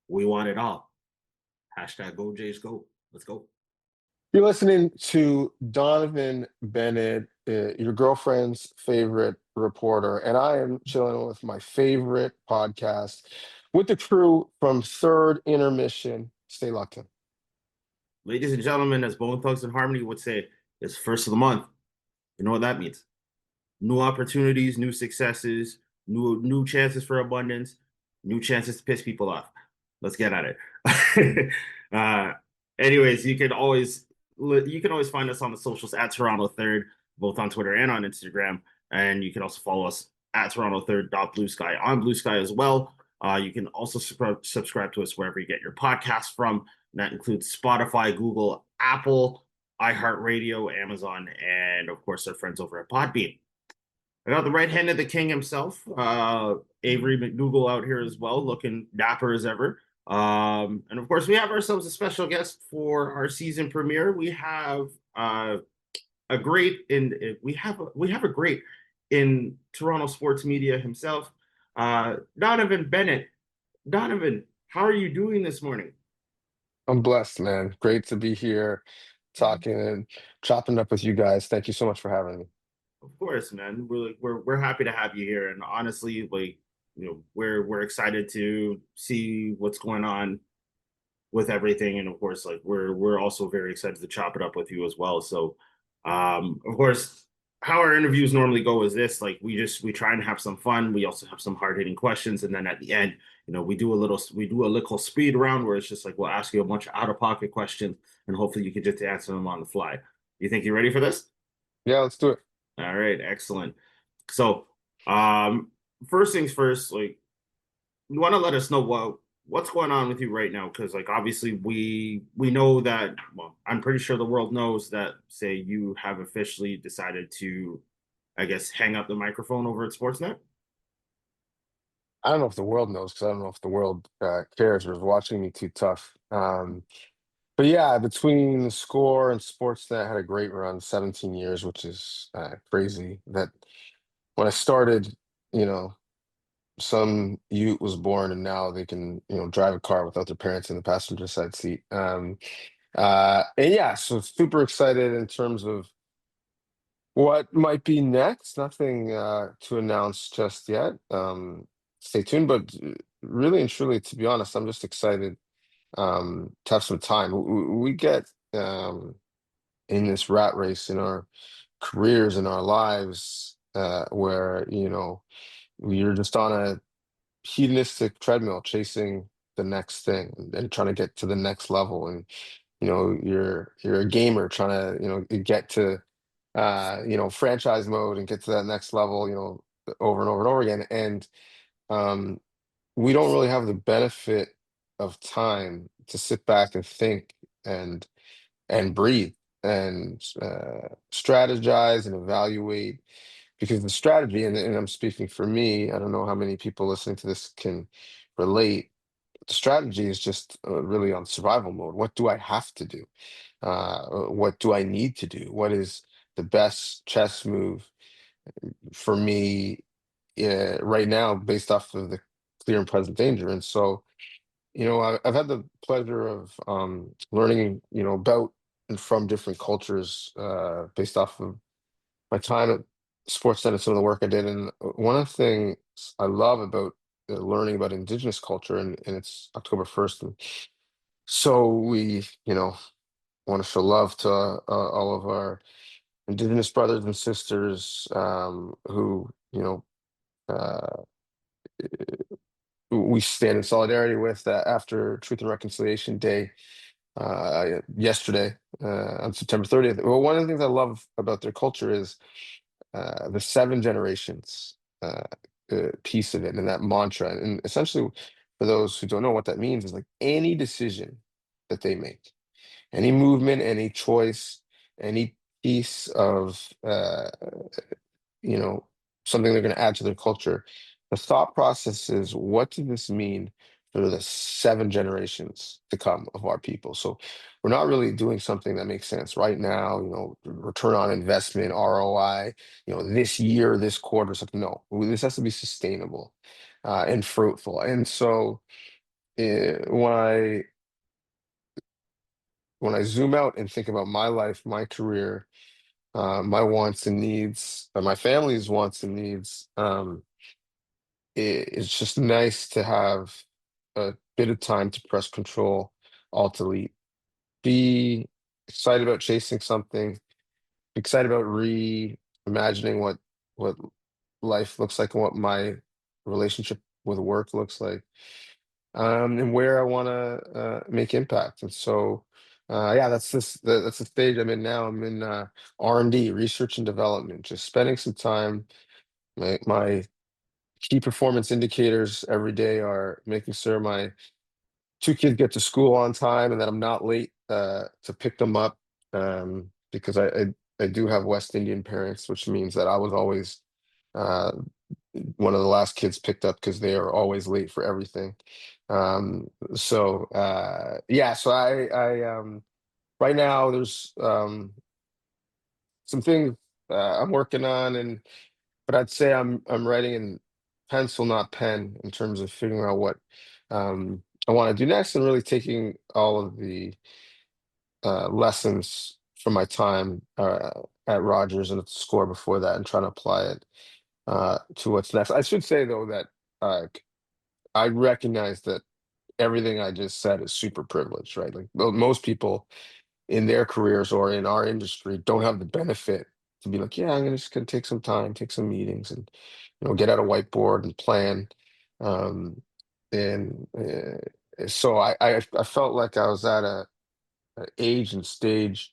we want it all." Hashtag Go Jays Go. Let's go. You're listening to Donnovan Bennett, your girlfriend's favorite reporter, and I am chilling with my favorite podcast with the crew from Third Intermission. Stay locked in. Ladies and gentlemen, as Bone Thugs and Harmony would say, it's first of the month. You know what that means? New opportunities, new successes, new chances for abundance, new chances to piss people off. Let's get at it. Anyways, you can always find us on the socials at Toronto Third, both on Twitter and on Instagram. And you can also follow us at Toronto Third Blue Sky on Blue Sky as well. You can also subscribe to us wherever you get your podcasts from. And that includes Spotify, Google, Apple, iHeartRadio, Amazon, and of course our friends over at Podbean. I got the right hand of the king himself, Avry McDougal, out here as well, looking dapper as ever. And of course, we have ourselves a special guest for our season premiere. We have a great in Toronto sports media himself, Donnovan Bennett. Donnovan, how are you doing this morning? I'm blessed, man. Great to be here talking and chopping up with you guys. Thank you so much for having me. Of course, man. We're happy to have you here, and honestly, we're excited to see what's going on with everything, and of course, we're also very excited to chop it up with you as well. So, of course, how our interviews normally go is this: we try and have some fun. We also have some hard hitting questions, and then at the end, we do a little speed round where it's just like we'll ask you a bunch of out of pocket questions, and hopefully you can just answer them on the fly. You think you're ready for this? Yeah, let's do it. All right, excellent. So, first things first, you want to let us know what's going on with you right now, because obviously we know that, well, I'm pretty sure the world knows that, say, you have officially decided to, I guess, hang up the microphone over at Sportsnet. I don't know if the world knows because I don't know if the world cares or is watching me too tough. But yeah, between the Score and Sportsnet, had a great run, 17 years, which is crazy. That when I started, you know, some youth was born and now they can, drive a car without their parents in the passenger side seat. And yeah, so super excited in terms of what might be next. Nothing to announce just yet. Stay tuned, but really and truly, to be honest, I'm just excited to have some time. We get in this rat race in our careers, in our lives, where you're just on a hedonistic treadmill chasing the next thing and trying to get to the next level. And you're a gamer trying to get to franchise mode and get to that next level, over and over and over again. And um, we don't really have the benefit of time to sit back and think and breathe and strategize and evaluate, because the strategy, and I'm speaking for me, I don't know how many people listening to this can relate. The strategy is just really on survival mode. What do I have to do? What do I need to do? What is the best chess move for me right now, based off of the clear and present danger? And so, I've had the pleasure of learning, about and from different cultures based off of my time at Sportsnet and some of the work I did. And one of the things I love about learning about Indigenous culture, and it's October 1st. And so we, want to show love to all of our Indigenous brothers and sisters who, we stand in solidarity with after Truth and Reconciliation Day yesterday on September 30th. Well, one of the things I love about their culture is the 7 generations piece of it and that mantra. And essentially, for those who don't know what that means, is like any decision that they make, any movement, any choice, any piece of you know, something they're going to add to their culture. The thought process is, what does this mean for the 7 generations to come of our people? So we're not really doing something that makes sense right now, return on investment, ROI, this year, this quarter, something. No, this has to be sustainable and fruitful. And so when I zoom out and think about my life, my career, my wants and needs, my family's wants and needs, it's just nice to have a bit of time to press control, alt delete, be excited about chasing something, excited about reimagining what life looks like and what my relationship with work looks like, and where I want to make impact. And so, yeah, that's the stage I'm in now. I'm in R&D, research and development, just spending some time. My key performance indicators every day are making sure my 2 kids get to school on time and that I'm not late to pick them up, because I do have West Indian parents, which means that I was always uh, one of the last kids picked up because they are always late for everything. So yeah, so I right now there's some things I'm working on, but I'd say I'm writing in pencil, not pen, in terms of figuring out what I want to do next, and really taking all of the lessons from my time at Rogers and at the Score before that, and trying to apply it to what's next. I should say though that I recognize that everything I just said is super privileged, right? Like most people in their careers or in our industry don't have the benefit to be like, yeah, just gonna take some time, take some meetings, and get out a whiteboard and plan. Um, and so I felt like I was at a age and stage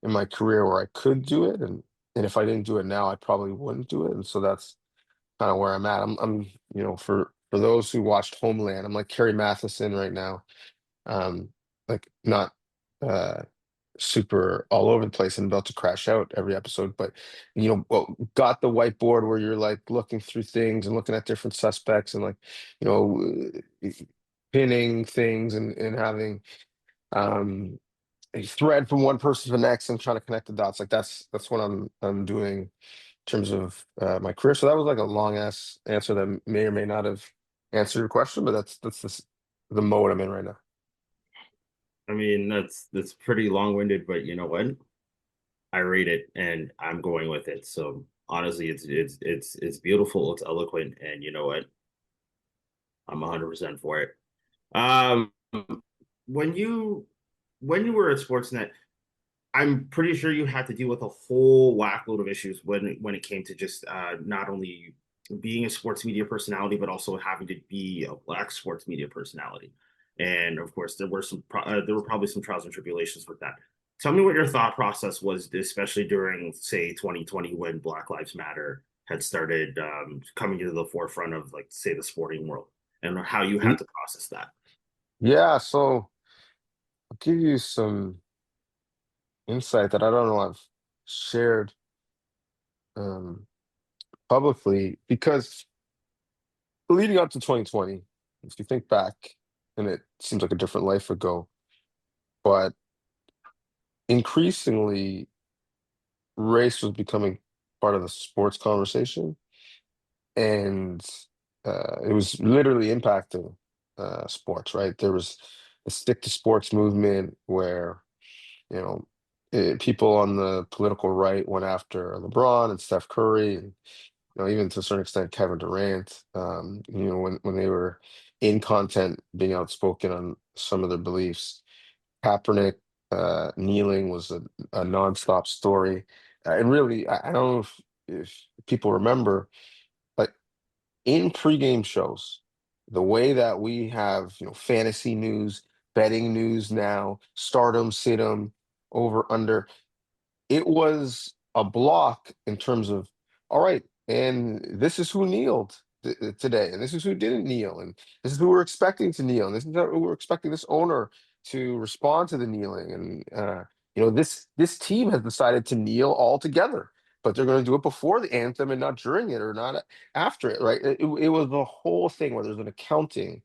in my career where I could do it, and if I didn't do it now, I probably wouldn't do it. And so that's kind of where I'm at. I'm for those who watched Homeland, I'm like Carrie Matheson right now. Like not uh super all over the place and about to crash out every episode, but got the whiteboard where you're like looking through things and looking at different suspects and like you know pinning things and having um a thread from one person to the next and trying to connect the dots. Like that's what I'm doing in terms of my career. So that was like a long ass answer that may or may not have answered your question, but that's the mode I'm in right now. I mean, that's pretty long-winded, but you know what? I rate it and I'm going with it. So honestly, it's beautiful, it's eloquent, and you know what? I'm 100% for it. Um, when you were at Sportsnet, I'm pretty sure you had to deal with a whole whackload of issues when it came to just not only being a sports media personality, but also having to be a Black sports media personality. And of course, there were probably some trials and tribulations with that. Tell me what your thought process was, especially during, say, 2020, when Black Lives Matter had started coming to the forefront of, like, say, the sporting world, and how you had to process that. Yeah, so I'll give you some insight that I don't know I've shared um, publicly, because leading up to 2020, if you think back, and it seems like a different life ago, but increasingly race was becoming part of the sports conversation, and it was literally impacting sports, right? There was a stick to sports movement where you know people on the political right went after LeBron and Steph Curry, and even to a certain extent Kevin Durant. When they were in content, being outspoken on some of their beliefs. Kaepernick kneeling was a nonstop story. And really, I don't know if people remember, but in pregame shows, the way that we have, fantasy news, betting news now, stardom, situm, over, under, it was a block in terms of, all right, and this is who kneeled today, and this is who didn't kneel, and this is who we're expecting to kneel, and this is who we're expecting this owner to respond to the kneeling, and this team has decided to kneel all together, but they're going to do it before the anthem and not during it or not after it, right? It was the whole thing where there's an accounting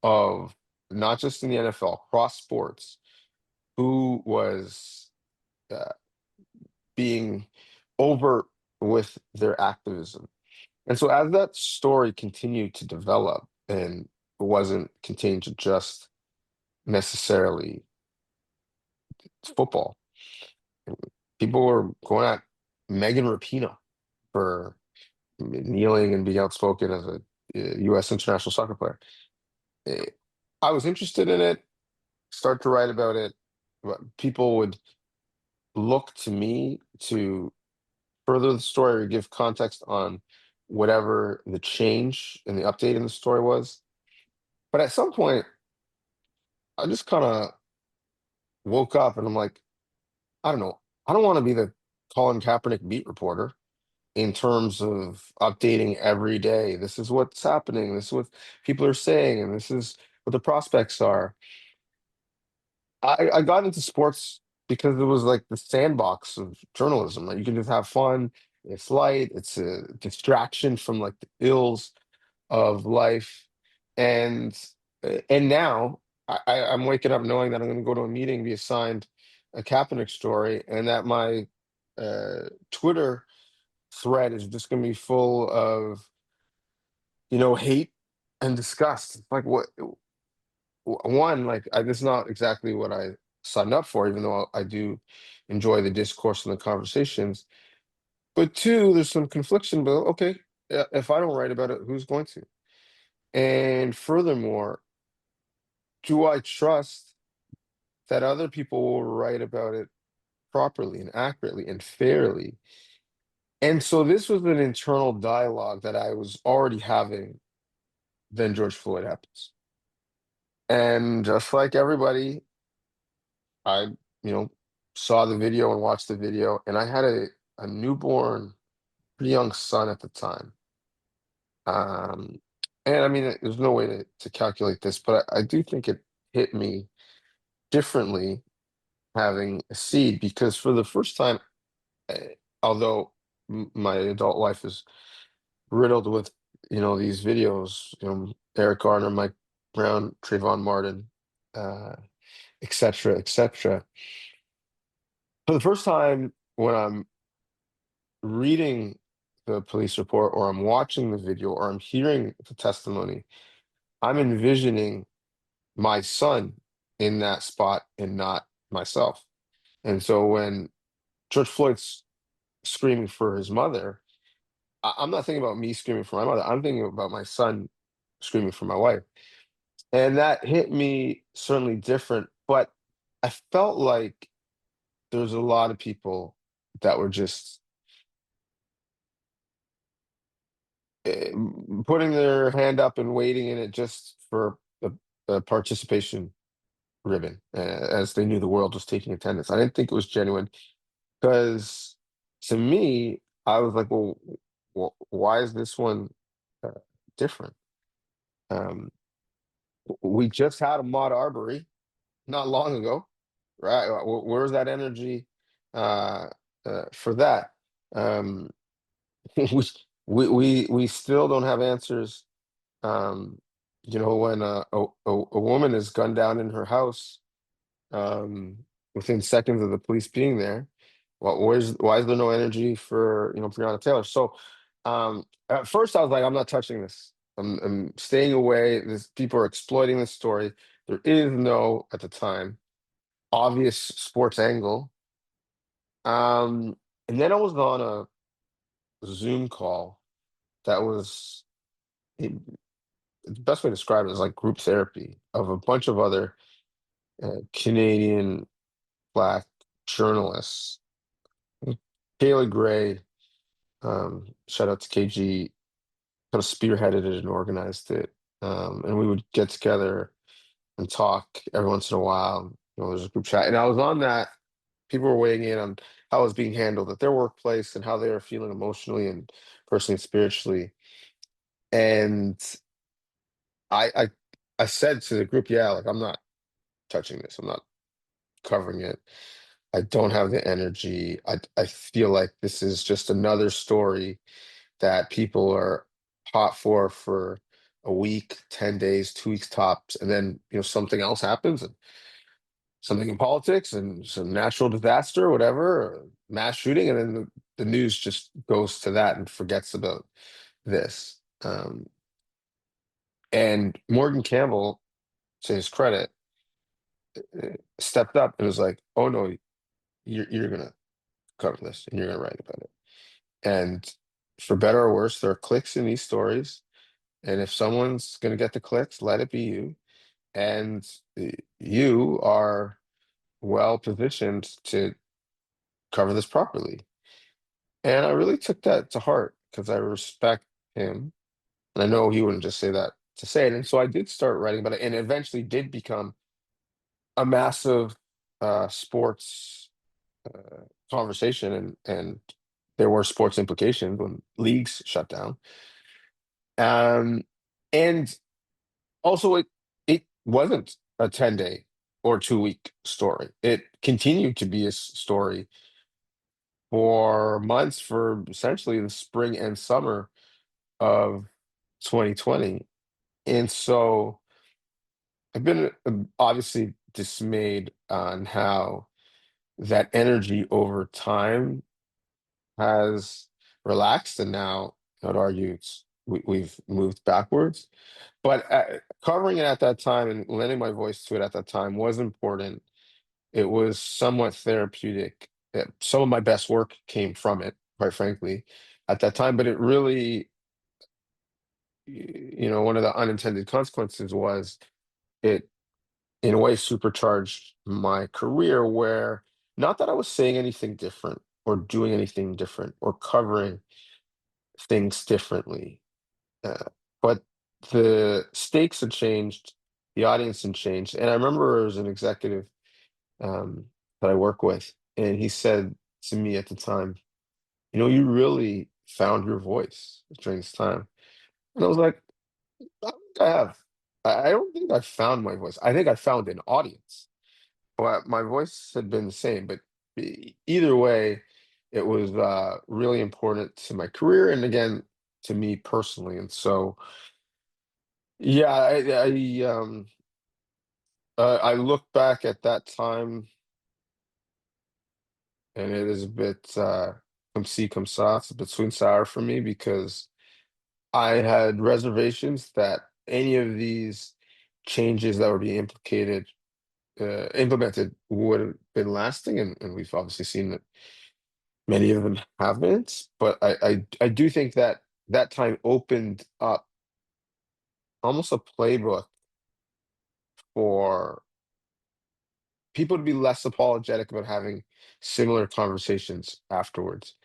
of, not just in the NFL, cross sports, who was uh, being overt with their activism. And so as that story continued to develop and wasn't contained to just necessarily football, people were going at Megan Rapinoe for kneeling and being outspoken as a U.S. international soccer player. I was interested in it, start to write about it, but people would look to me to further the story or give context on whatever the change and the update in the story was. But at some point, I just kind of woke up and I'm like, I don't know. I don't want to be the Colin Kaepernick beat reporter in terms of updating every day. This is what's happening. This is what people are saying. And this is what the prospects are. I got into sports because it was like the sandbox of journalism. Like you can just have fun. It's light. It's a distraction from like the ills of life. And now I'm waking up knowing that I'm going to go to a meeting, be assigned a Kaepernick story, and that my Twitter thread is just going to be full of hate and disgust. It's like what? One, like this is not exactly what I signed up for, even though I do enjoy the discourse and the conversations. But two, there's some confliction. But okay, if I don't write about it, who's going to? And furthermore, do I trust that other people will write about it properly and accurately and fairly? And so this was an internal dialogue that I was already having. Then George Floyd happens, and just like everybody, I, you know, saw the video and watched the video, and I had a newborn, pretty young son at the time. Um, and I mean, there's no way to calculate this, but I do think it hit me differently having a seed because for the first time, although my adult life is riddled with, these videos, Eric Garner, Mike Brown, Trayvon Martin, uh, et cetera, et cetera. For the first time, when I'm reading the police report or I'm watching the video or I'm hearing the testimony, I'm envisioning my son in that spot and not myself. And so when George Floyd's screaming for his mother, I'm not thinking about me screaming for my mother. I'm thinking about my son screaming for my wife. And that hit me certainly different, but I felt like there's a lot of people that were just putting their hand up and waiting in it just for the participation ribbon, as they knew the world was taking attendance. I didn't think it was genuine because to me, I was like, well, why is this one uh, different? Um, we just had a Mod Arbery not long ago, right? Where's that energy uh, for that? Um, we, we still don't have answers. Um, when a woman is gunned down in her house um, within seconds of the police being there, why is there no energy for Breonna Taylor? So at first I was like, I'm not touching this. I'm staying away. People are exploiting this story. There is no, at the time, obvious sports angle. And then I was on a Zoom call that was the best way to describe it is like group therapy of a bunch of other Canadian Black journalists. Kayla Gray, shout out to KG, kind of spearheaded it and organized it. And we would get together and talk every once in a while. There's a group chat, and I was on that. People were weighing in on how it was being handled at their workplace and how they were feeling emotionally and personally and spiritually. And I, I, I said to the group, yeah, like, I'm not touching this. I'm not covering it. I don't have the energy. I feel like this is just another story that people are hot for a week, 10 days, 2 weeks tops, and then something else happens, and something in politics and some natural disaster, or whatever, or mass shooting, and then the news just goes to that and forgets about this. And Morgan Campbell, to his credit, stepped up and was like, "Oh no, you're gonna cover this and you're gonna write about it." And for better or worse, there are clicks in these stories. And if someone's going to get the clicks, let it be you. And you are well positioned to cover this properly. And I really took that to heart because I respect him. And I know he wouldn't just say that to say it. And so I did start writing about it, and eventually did become a massive sports conversation. And there were sports implications when leagues shut down. And also, it wasn't a 10-day or 2-week story. It continued to be a story for months, for essentially the spring and summer of 2020. And so I've been obviously dismayed on how that energy over time has relaxed, and now I'd argue we've moved backwards. But covering it at that time and lending my voice to it at that time was important. It was somewhat therapeutic. Some of my best work came from it, quite frankly, at that time. But it really, one of the unintended consequences was it, in a way, supercharged my career, where not that I was saying anything different or doing anything different or covering things differently. Uh, but the stakes had changed, the audience had changed. And I remember there was an executive um, that I work with, and he said to me at the time, you really found your voice during this time. And I was like, I think I have. I don't think I found my voice. I think I found an audience. But my voice had been the same. But either way, it was really important to my career, and again, to me personally. And so, yeah, I look back at that time, and it is a bit come see, come saw. It's a bit sweet and sour for me, because I had reservations that any of these changes that were being implemented would have been lasting, and we've obviously seen that many of them haven't. But I do think that that time opened up almost a playbook for people to be less apologetic about having similar conversations afterwards.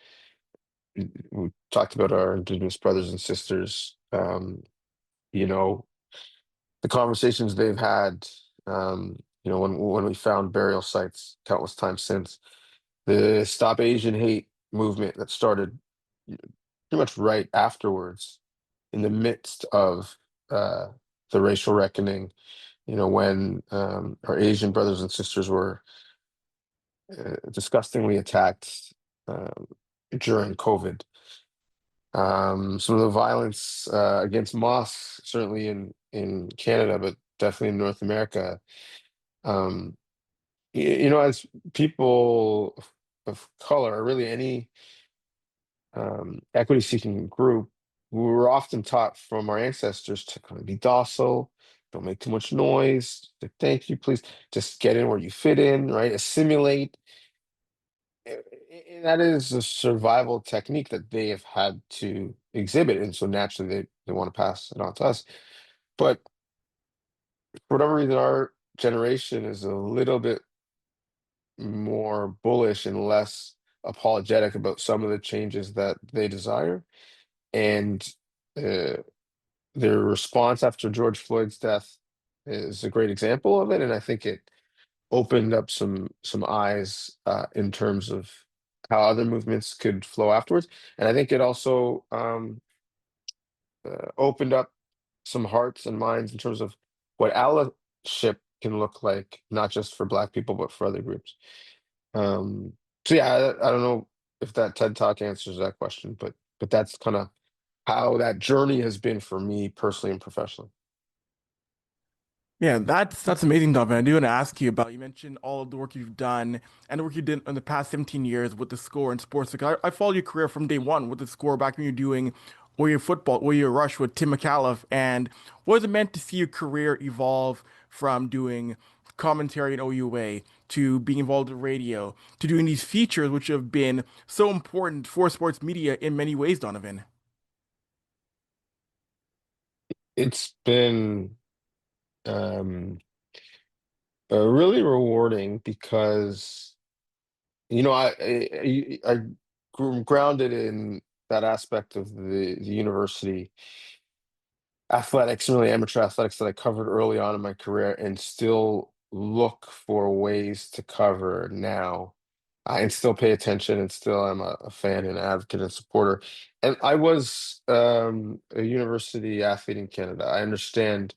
We talked about our Indigenous brothers and sisters, you know, the conversations they've had, when we found burial sites countless times since. The Stop Asian Hate movement that started pretty much right afterwards, in the midst of uh, the racial reckoning, when our Asian brothers and sisters were disgustingly attacked during COVID. Some of the violence against mosques, certainly in Canada, but definitely in North America. Um, as people of color, or really any equity-seeking group, we were often taught from our ancestors to kind of be docile, don't make too much noise, say, thank you, please, just get in where you fit in, right? Assimilate. And that is a survival technique that they have had to exhibit, and so naturally they want to pass it on to us. But for whatever reason, our generation is a little bit more bullish and less apologetic about some of the changes that they desire. And uh, their response after George Floyd's death is a great example of it. And I think it opened up some eyes in terms of how other movements could flow afterwards. And I think it also opened up some hearts and minds in terms of what allyship can look like, not just for Black people, but for other groups. So yeah, I don't know if that TED Talk answers that question, but that's kind of how that journey has been for me personally and professionally. Yeah, that's amazing, Donovan. I do want to ask you about, you mentioned all of the work you've done and the work you did in the past 17 years with the score in sports. Like I followed your career from day one with the score back when you were doing Warrior football, Warrior Rush with Tim McAuliffe. And what has it meant to see your career evolve from doing commentary in OUA to being involved in radio to doing these features, which have been so important for sports media in many ways, Donovan? It's been um, really rewarding because I grew grounded in that aspect of the university athletics and really amateur athletics that I covered early on in my career, and still look for ways to cover now. And still pay attention, and still am a fan and advocate and supporter. And I was a university athlete in Canada. I understand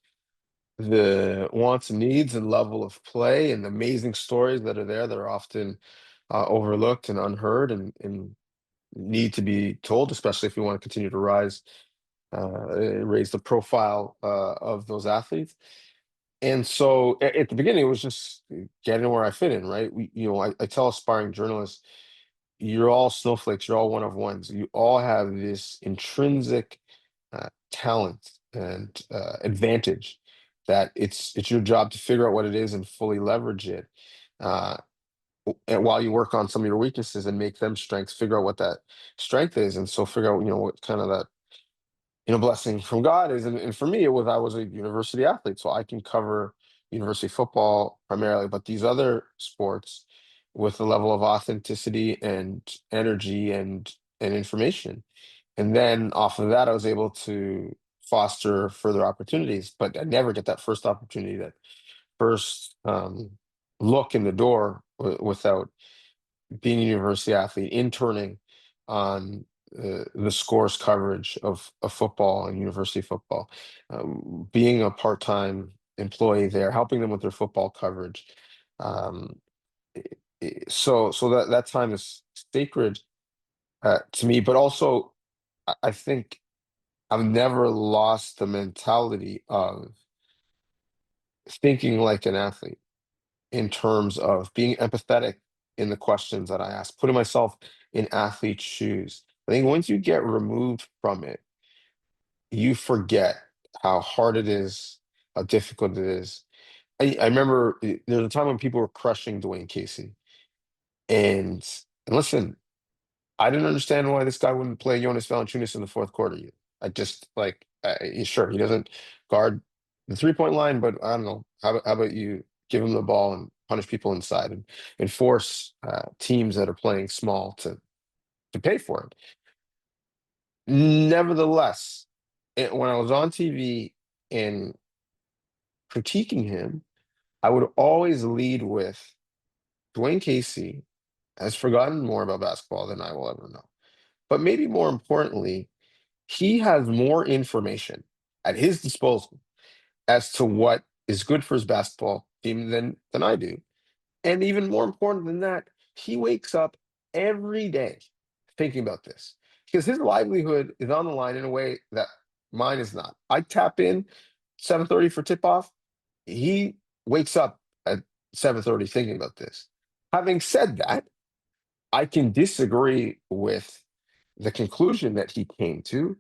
the wants and needs and level of play and the amazing stories that are there that are often overlooked and unheard, and need to be told, especially if we want to continue to raise the profile of those athletes. And so at the beginning, it was just getting where I fit in, right? I tell aspiring journalists, you're all snowflakes, you're all one of ones. You all have this intrinsic talent and advantage that it's your job to figure out what it is and fully leverage it. Uh, and while you work on some of your weaknesses and make them strengths, figure out what that strength is, and so figure out what kind of that blessing from God is. And for me, I was a university athlete, so I can cover university football primarily, but these other sports with a level of authenticity and energy and information. And then off of that, I was able to foster further opportunities, but I never get that first opportunity, that first look in the door without being a university athlete, interning on the scores coverage of football and university football, being a part-time employee there, helping them with their football coverage. Um, so that time is sacred to me, but also I think I've never lost the mentality of thinking like an athlete in terms of being empathetic in the questions that I ask, putting myself in athlete's shoes. I think once you get removed from it, you forget how hard it is, how difficult it is. I remember there was a time when people were crushing Dwayne Casey. And listen, I didn't understand why this guy wouldn't play Jonas Valanciunas in the fourth quarter. I just sure, he doesn't guard the 3-point line, but I don't know. How about you give him the ball and punish people inside, and force teams that are playing small to pay for it. Nevertheless, when I was on TV and critiquing him, I would always lead with Dwayne Casey has forgotten more about basketball than I will ever know. But maybe more importantly, he has more information at his disposal as to what is good for his basketball team than I do. And even more important than that, he wakes up every day thinking about this, because his livelihood is on the line in a way that mine is not. I tap in 7:30 for tip off. He wakes up at 7:30 thinking about this. Having said that, I can disagree with the conclusion that he came to,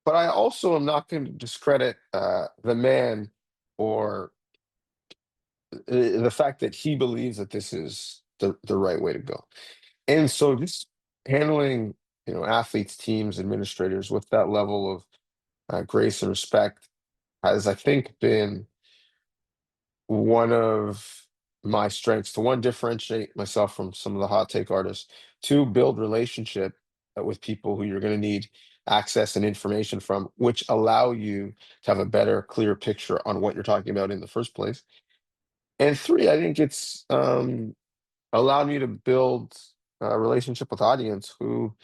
but I also am not going to discredit the man or the fact that he believes that this is the right way to go. And so just handling, athletes, teams, administrators with that level of grace and respect has, I think, been one of my strengths to, one, differentiate myself from some of the hot take artists, two, build relationship with people who you're going to need access and information from, which allow you to have a better, clear picture on what you're talking about in the first place. And three, I think it's allowed me to build a relationship with audience who,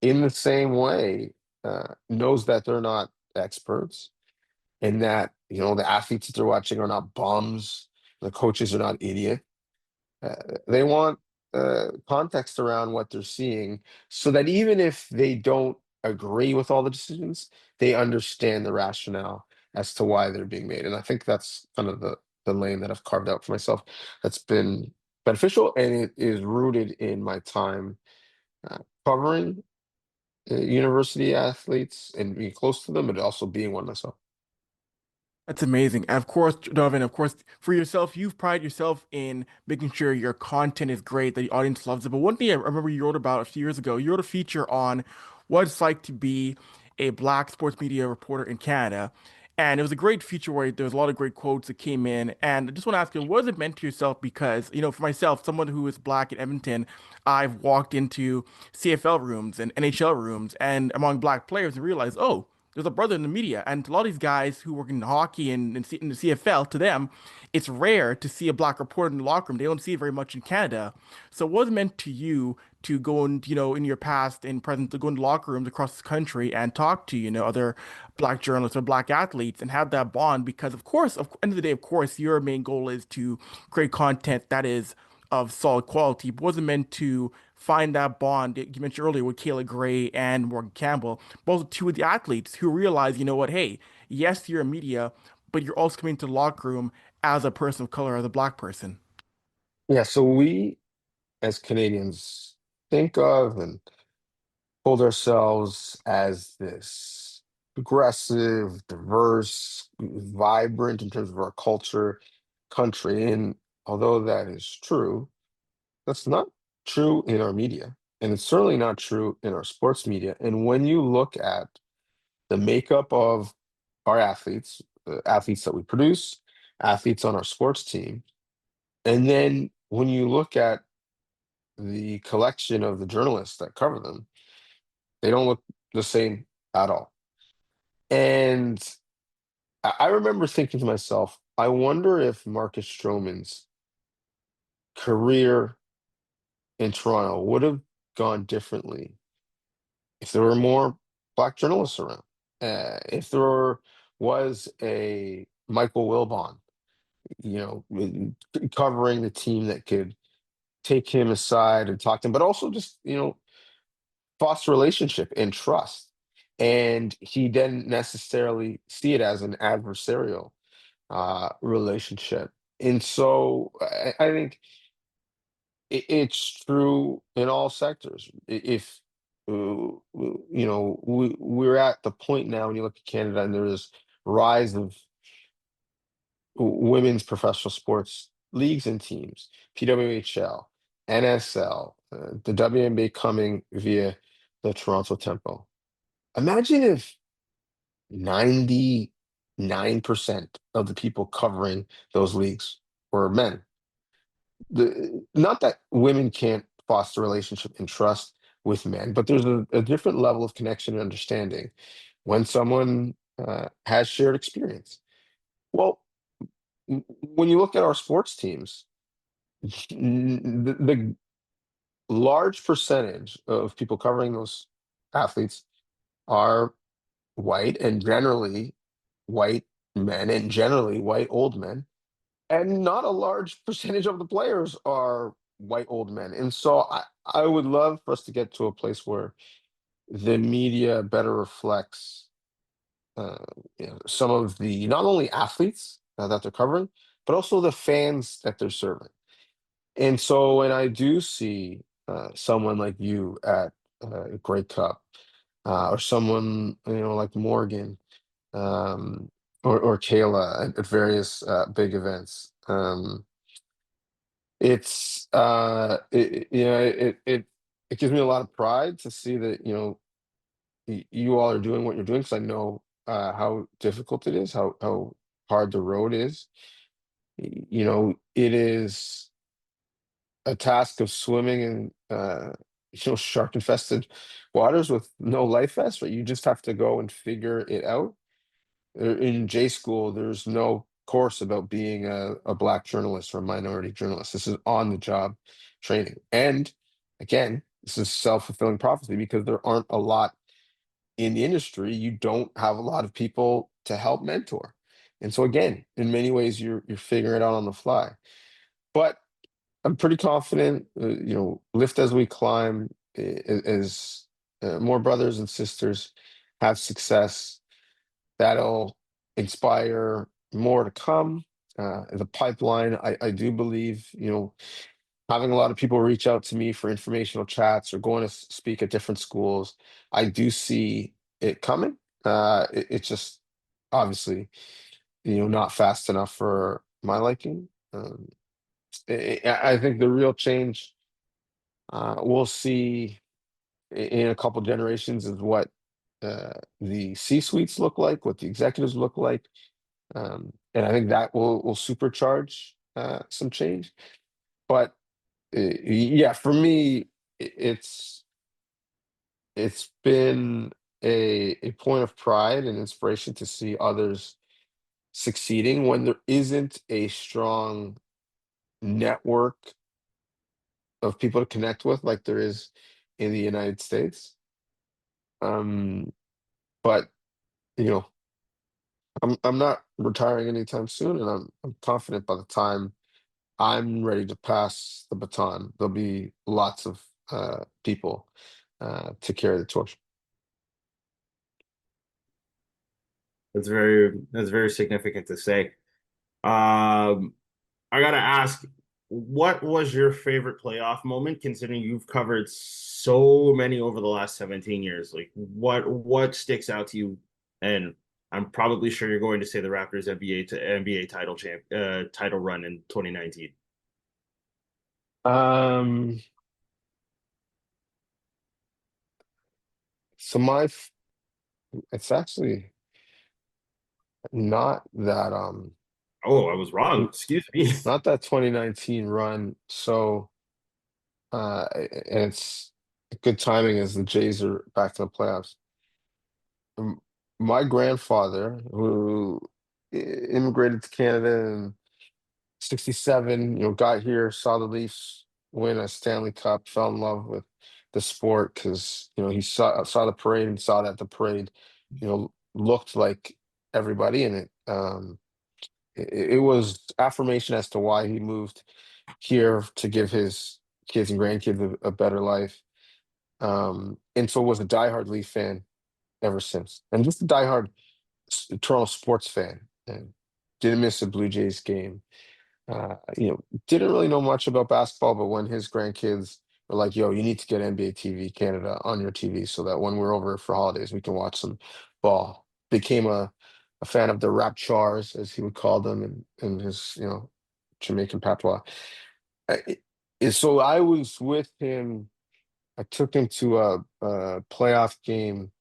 in the same way, knows that they're not experts, and that, you know, the athletes that they're watching are not bums, the coaches are not idiots. They want context around what they're seeing, so that even if they don't agree with all the decisions, they understand the rationale as to why they're being made. And I think that's kind of the lane that I've carved out for myself. That's been beneficial, and it is rooted in my time covering university athletes and being close to them, but also being one myself. That's amazing. And of course, Donovan, of course, for yourself, you've prided yourself in making sure your content is great, that the audience loves it. But one thing I remember you wrote about a few years ago, you wrote a feature on what it's like to be a black sports media reporter in Canada. And it was a great feature where there was a lot of great quotes that came in. And I just want to ask you, what has it meant to yourself? Because, you know, for myself, someone who is black in Edmonton, I've walked into CFL rooms and NHL rooms and among black players and realized, oh, there's a brother in the media, and a lot of these guys who work in hockey and in the CFL, to them, it's rare to see a black reporter in the locker room. They don't see it very much in Canada. So, what was it meant to you to go and, you know, in your past and present, to go into locker rooms across the country and talk to, you know, other black journalists or black athletes and have that bond? Because, of course, end of the day, of course, your main goal is to create content that is of solid quality, but wasn't meant to find that bond that you mentioned earlier with Kayla Gray and Morgan Campbell, but also two of the athletes who realize, you know what, hey, yes, you're a media, but you're also coming to the locker room as a person of color, as a black person. Yeah, so we as Canadians think of and hold ourselves as this progressive, diverse, vibrant in terms of our culture country. And although that is true, that's not true in our media. And it's certainly not true in our sports media. And when you look at the makeup of our athletes, the athletes that we produce, athletes on our sports team, and then when you look at the collection of the journalists that cover them, they don't look the same at all. And I remember thinking to myself, I wonder if Marcus Stroman's career in Toronto would have gone differently if there were more black journalists around. If there was a Michael Wilbon, you know, covering the team that could take him aside and talk to him, but also just, you know, foster relationship and trust. And he didn't necessarily see it as an adversarial relationship. And so I think it's true in all sectors. If you know, we're at the point now when you look at Canada and there is rise of women's professional sports leagues and teams, PWHL, NSL, the WNBA coming via the Toronto Tempo. Imagine if 99% of the people covering those leagues were men. Not that women can't foster relationship and trust with men, but there's a different level of connection and understanding when someone has shared experience. Well, when you look at our sports teams, the large percentage of people covering those athletes are white, and generally white men, and generally white old men, and not a large percentage of the players are white old men. And so I would love for us to get to a place where the media better reflects uh, you know, some of the not only athletes that they're covering, but also the fans that they're serving. And so when I do see someone like you at Grey Cup, or someone, you know, like Morgan, um, or Kayla at various big events, you know, it gives me a lot of pride to see that, you know, you all are doing what you're doing, because I know how difficult it is, how hard the road is. You know, it is a task of swimming in shark infested waters with no life vest, right? You just have to go and figure it out. In J school, there's no course about being a black journalist or a minority journalist. This is on the job training. And again, this is self-fulfilling prophecy because there aren't a lot in the industry. You don't have a lot of people to help mentor. And so again, in many ways, you're figuring it out on the fly. But I'm pretty confident, lift as we climb, as more brothers and sisters have success, that'll inspire more to come. The pipeline, I do believe, having a lot of people reach out to me for informational chats or going to speak at different schools, I do see it coming. It's just obviously, not fast enough for my liking. I think the real change we'll see in a couple generations is what the C-suites look like, what the executives look like, and I think that will supercharge some change. But yeah, for me, it's been a point of pride and inspiration to see others succeeding when there isn't a strong network of people to connect with like there is in the United States. But you know, I'm not retiring anytime soon, and I'm confident by the time I'm ready to pass the baton, there'll be lots of people to carry the torch. That's very significant to say. I gotta ask, what was your favorite playoff moment, considering you've covered so many over the last 17 years? Like, what sticks out to you? And I'm probably sure you're going to say the Raptors NBA title run in 2019. So it's actually not that Oh, I was wrong. Excuse me. not that 2019 run. So and it's good timing as the Jays are back in the playoffs. My grandfather, who immigrated to Canada in '67, got here, saw the Leafs win a Stanley Cup, fell in love with the sport because he saw the parade and saw that the parade, looked like everybody in it. It was affirmation as to why he moved here to give his kids and grandkids a better life. And so was a diehard Leaf fan ever since, and just a diehard Toronto sports fan, and didn't miss a Blue Jays game. Didn't really know much about basketball, but when his grandkids were like, "Yo, you need to get NBA TV Canada on your TV so that when we're over for holidays, we can watch some ball," became a fan of the Raptors, as he would call them, in his Jamaican patois. So I was with him. I took him to a playoff game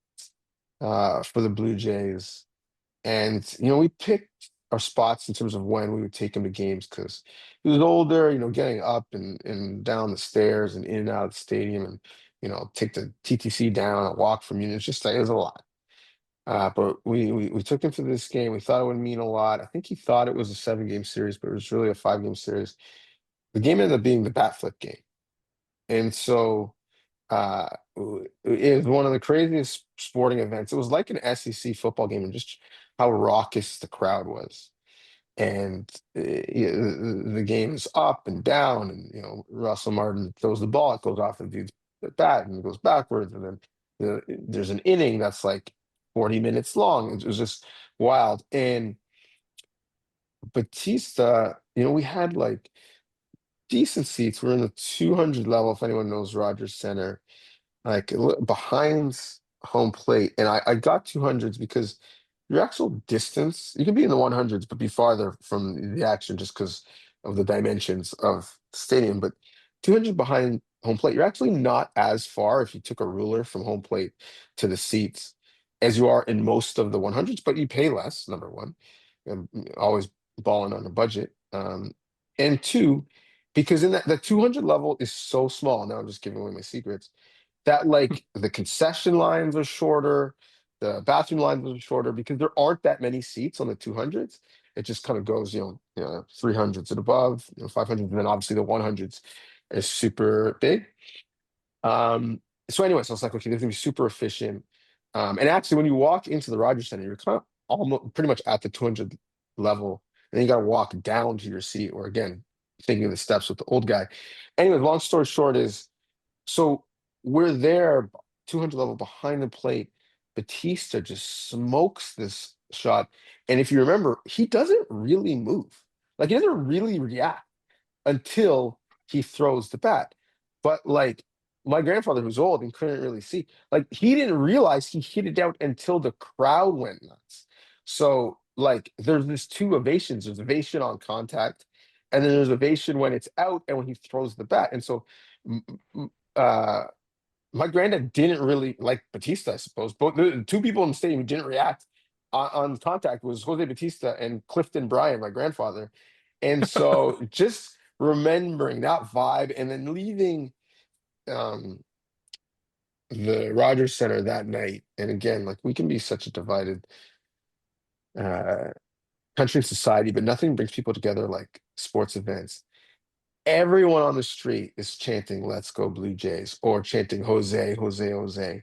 for the Blue Jays. And, we picked our spots in terms of when we would take him to games because he was older, getting up and down the stairs and in and out of the stadium and, take the TTC down and walk from Union. It's just like, it was a lot. But we took him to this game. We thought it would mean a lot. I think he thought it was a 7-game series, but it was really a 5-game series. The game ended up being the bat flip game. And so uh, it was one of the craziest sporting events. It was like an SEC football game, and just how raucous the crowd was. And the game is up and down, and Russell Martin throws the ball, it goes off the dude's bat, and it goes backwards, and then there's an inning that's like 40 minutes long. It was just wild. And Batista, we had like decent seats. We're in the 200 level, if anyone knows Rogers Center, like behind home plate. And I got 200s because your actual distance, you can be in the 100s, but be farther from the action just because of the dimensions of the stadium. But 200 behind home plate, you're actually not as far if you took a ruler from home plate to the seats as you are in most of the 100s, but you pay less, number one. And always balling on a budget. And two, because in that the 200 level is so small. Now I'm just giving away my secrets. That like the concession lines are shorter, the bathroom lines are shorter because there aren't that many seats on the 200s. It just kind of goes, 300s and above, 500s, and then obviously the 100s is super big. So anyway, so I was like, okay, this is gonna be super efficient. And actually, when you walk into the Rogers Center, you're kind of almost pretty much at the 200 level, and then you got to walk down to your seat, or again, thinking of the steps with the old guy. Anyway, long story short is, so we're there, 200 level behind the plate. Batista just smokes this shot, and if you remember, he doesn't really move, like he doesn't really react until he throws the bat. But like my grandfather, who's old and couldn't really see, like he didn't realize he hit it out until the crowd went nuts. So like there's this two ovations. There's ovation on contact, and then there's ovation when it's out and when he throws the bat. And so m- m- uh my granddad didn't really like Batista, I suppose. Both the two people in the stadium who didn't react on contact was Jose Batista and Clifton Bryan, my grandfather. And so just remembering that vibe and then leaving um the Rogers Center that night. And again, like we can be such a divided uh country and society, but nothing brings people together like sports events. Everyone on the street is chanting "Let's go Blue Jays" or chanting "Jose, Jose, Jose."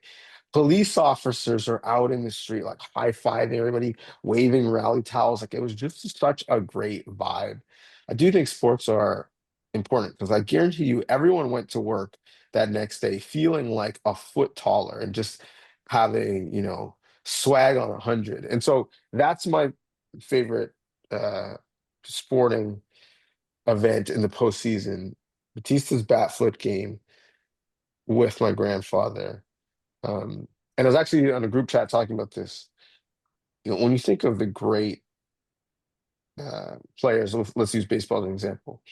Police officers are out in the street, like high-fiving everybody, waving rally towels. Like it was just such a great vibe. I do think sports are important because I guarantee you, everyone went to work that next day feeling like a foot taller and just having, swag on 100. And so that's my favorite sporting event in the postseason. Batista's bat flip game with my grandfather. And I was actually on a group chat talking about this. When you think of the great players, let's use baseball as an example.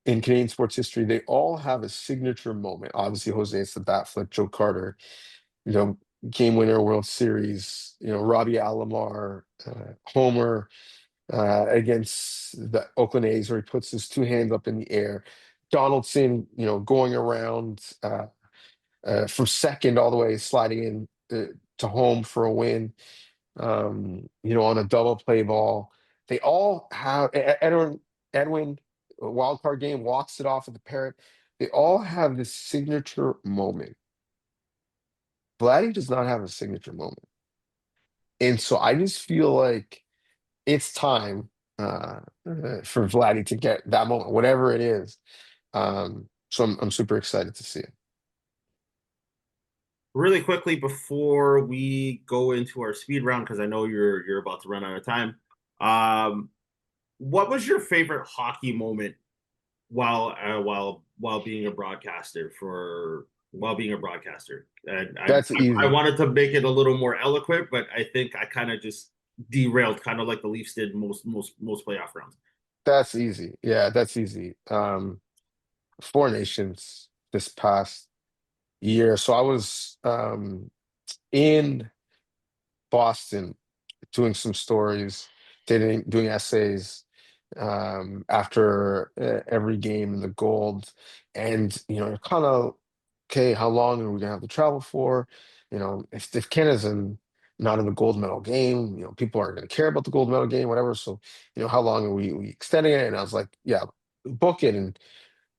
In Canadian sports history, they all have a signature moment. Obviously, Jose, it's the bat flip. Joe Carter, you know, game winner, World Series. Robbie Alomar, Homer against the Oakland A's, where he puts his two hands up in the air. Donaldson, going around from second all the way, sliding in to home for a win. On a double play ball. They all have Edwin, a wild card game, walks it off at the parrot. They all have this signature moment. Vladdy does not have a signature moment. And so I just feel like it's time for Vladdy to get that moment, whatever it is. So I'm super excited to see it. Really quickly before we go into our speed round, because I know you're about to run out of time. What was your favorite hockey moment while being a broadcaster And That's I easy. wanted to make it a little more eloquent, but I think I kind of just derailed, kind of like the Leafs did most playoff rounds. That's easy. Yeah, that's easy. Four Nations this past year. So I was in Boston doing some stories, doing essays after every game in the gold. And, you're kind of, okay, how long are we going to have to travel for? If Canada's not in the gold medal game, people aren't going to care about the gold medal game, whatever. So, how long are we extending it? And I was like, yeah, book it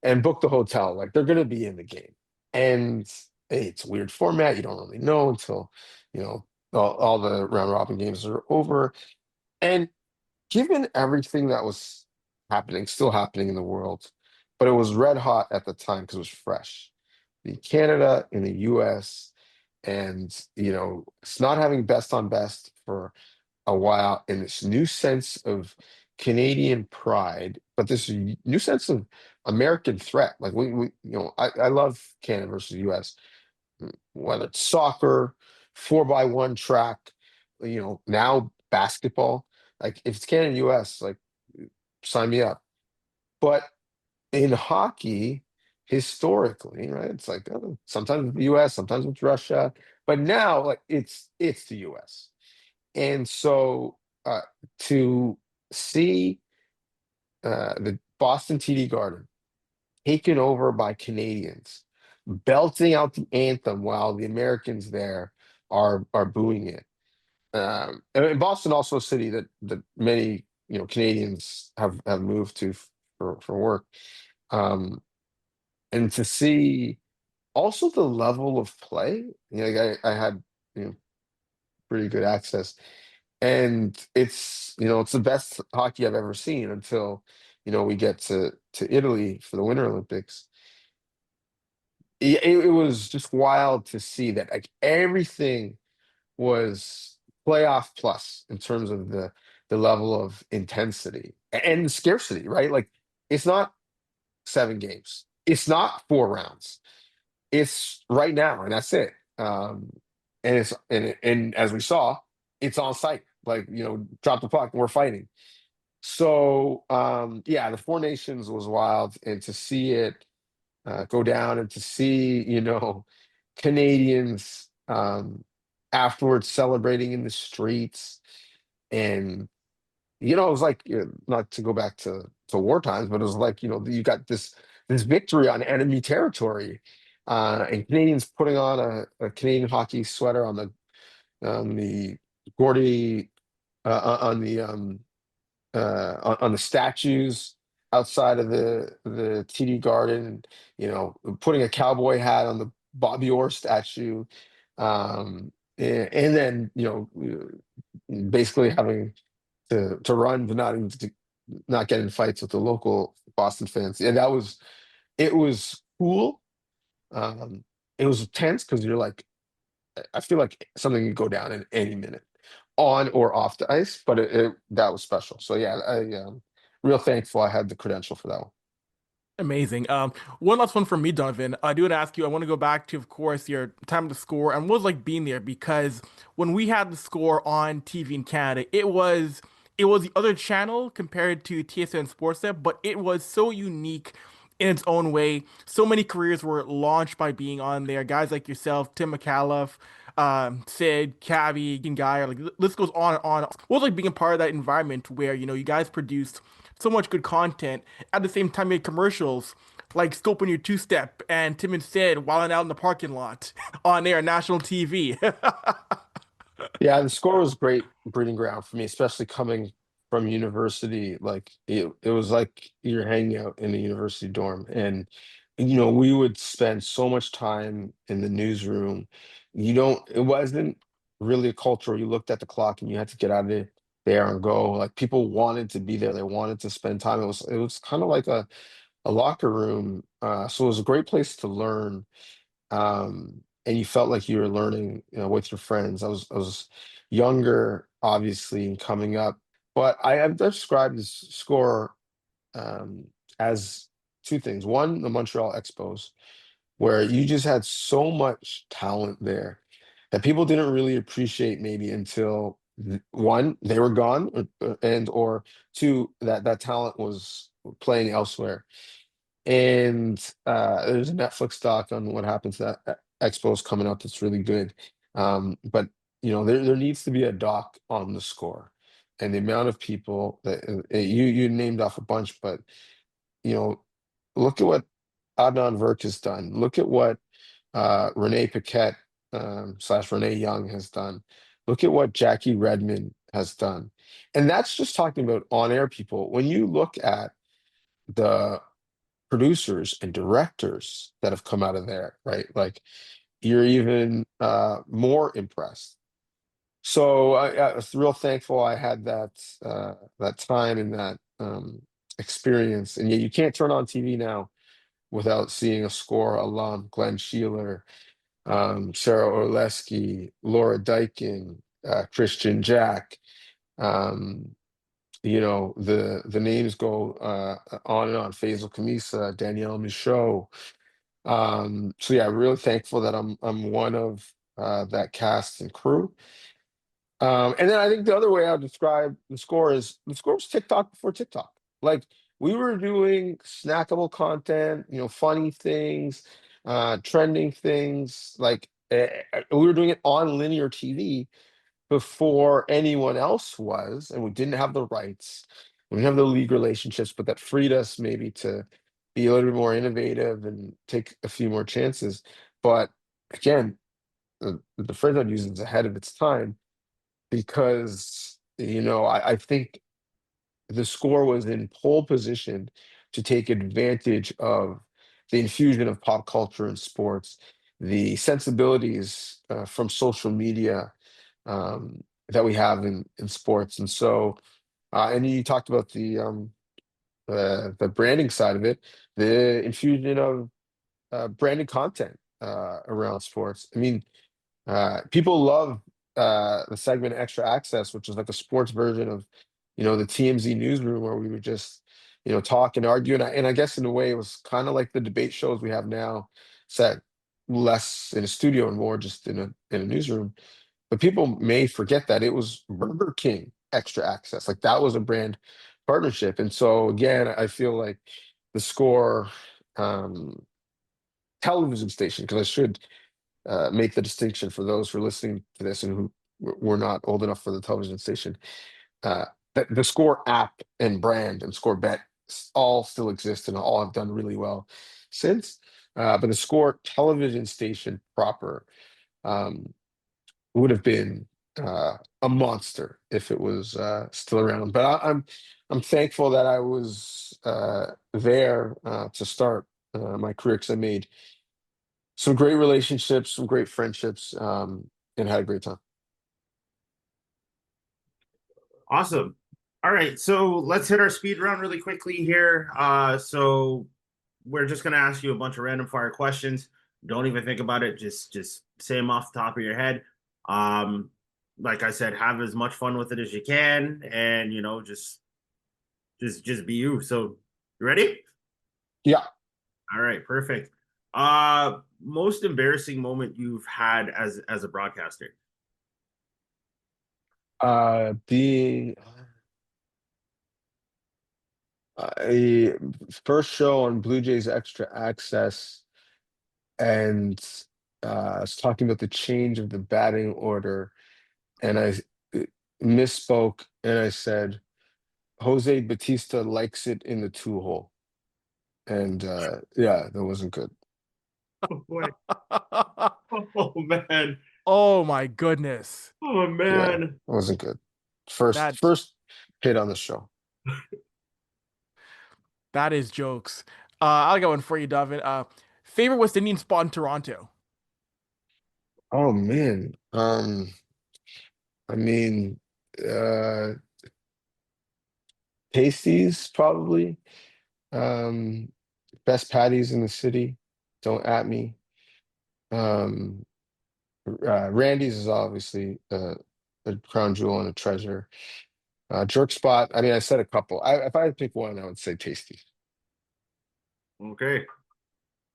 and book the hotel. Like they're going to be in the game. And hey, it's a weird format. You don't really know until, all the round robin games are over. And given everything that was happening, still happening in the world, but it was red hot at the time because it was fresh. The Canada and the US, and it's not having best on best for a while, and this new sense of Canadian pride, but this new sense of American threat. Like I love Canada versus US, whether it's soccer, 4x1 track, now basketball. Like if it's Canada and US, like sign me up. But in hockey, historically, right? It's like sometimes with the US, sometimes with Russia, but now like it's the US. And so to see the Boston TD Garden, taken over by Canadians, belting out the anthem while the Americans there are booing it. And Boston also a city that many Canadians have moved to for work. And to see also the level of play, like I had pretty good access, and it's the best hockey I've ever seen until we get to Italy for the Winter Olympics. It was just wild to see that like everything was playoff plus in terms of the level of intensity and the scarcity, right? Like it's not 7 games, it's not 4 rounds, it's right now, and that's it. And as we saw, it's on site. Like drop the puck, we're fighting. So yeah, the Four Nations was wild, and to see it go down, and to see Canadians afterwards celebrating in the streets, and it was like not to go back to war times, but it was like you got this victory on enemy territory, and Canadians putting on a Canadian hockey sweater on the Gordy on the statues outside of the TD Garden, putting a cowboy hat on the Bobby Orr statue, and then basically having to run, but not get in fights with the local Boston fans, and it was cool. It was tense because you're like, I feel like something could go down in any minute, on or off the ice, but that was special. So yeah, real thankful I had the credential for that one. Amazing. One last one from me, Donovan. I do want to ask you, I want to go back to, of course, your time at the Score and what it was like being there, because when we had the Score on TV in Canada, it was the other channel compared to TSN Sportsnet, but it was so unique in its own way. So many careers were launched by being on there. Guys like yourself, Tim McAuliffe, Sid, Cavi, Guy, like list goes on and on. What was like being a part of that environment where you guys produced so much good content at the same time you had commercials like scoping your two-step and Tim and Sid wilding out in the parking lot on air national TV. Yeah, the Score was great breeding ground for me, especially coming from university. Like it was like you're hanging out in a university dorm, and we would spend so much time in the newsroom. It wasn't really a culture where you looked at the clock and you had to get out of there and go. Like people wanted to be there, they wanted to spend time. It was kind of like a locker room. So it was a great place to learn, and you felt like you were learning, with your friends. I was younger, obviously, and coming up, but I have described this Score um, as two things. One, the Montreal Expos, where you just had so much talent there that people didn't really appreciate maybe until one, they were gone, or two, that talent was playing elsewhere. And there's a Netflix doc on what happened to that Expos coming up that's really good. But there needs to be a doc on the Score, and the amount of people that you named off a bunch, but you know, look at what Adnan Virk has done. Look at what Renee Paquette / Renee Young has done. Look at what Jackie Redmond has done. And that's just talking about on-air people. When you look at the producers and directors that have come out of there, right? Like you're even more impressed. So I was real thankful I had that time and that experience. And yet you can't turn on TV now without seeing a Score alum: Glenn Sheeler, Sarah Orleski, Laura Dykin, Christian Jack. Um, the names go on and on. Faisal Kamisa, Danielle Michaud. So yeah, really thankful that I'm one of that cast and crew. And then I think the other way I would describe the Score is the Score was TikTok before TikTok. Like we were doing snackable content, funny things, trending things. Like we were doing it on linear TV before anyone else was, and we didn't have the rights. we have the league relationships, but that freed us maybe to be a little bit more innovative and take a few more chances. But again, the phrase I'd use is ahead of its time because, I think the score was in pole position to take advantage of the infusion of pop culture and sports, the sensibilities from social media that we have in sports. And so, and you talked about the branding side of it, the infusion of branded content around sports. I mean, people love the segment Extra Access, which is like a sports version of, the TMZ newsroom where we would just, talk and argue. And I guess in a way it was kind of like the debate shows we have now, set less in a studio and more just in a newsroom. But people may forget that it was Burger King Extra Access. Like that was a brand partnership. And so again, I feel like the Score um, television station, because I should make the distinction for those who are listening to this and who were not old enough for the television station. Uh, that the Score app and brand and Score Bet all still exist and all have done really well since. But the Score television station proper um, would have been a monster if it was still around. But I'm thankful that I was there to start my career because I made some great relationships, some great friendships, and had a great time. Awesome. All right, so let's hit our speed round really quickly here. So we're just gonna ask you a bunch of random fire questions. Don't even think about it. Just say them off the top of your head. Like I said, have as much fun with it as you can, and just be you. So you ready? Yeah. All right, perfect. Most embarrassing moment you've had as a broadcaster? Being a first show on Blue Jays Extra Access, and I was talking about the change of the batting order, and I misspoke, and I said Jose Batista likes it in the 2 hole, and yeah, that wasn't good. Oh boy. Oh man. Oh my goodness. Oh Yeah, man. it wasn't good. First That first hit on the show. that is jokes. I'll get one for you, Davin. Favorite West Indian spot in Toronto? Oh man. I mean, uh, pasties probably. Um, Best patties in the city. Don't at me. Um, Randy's is obviously a crown jewel and a treasure. Jerk spot. I mean, I said a couple. If I had to pick one, I would say Tasty. Okay.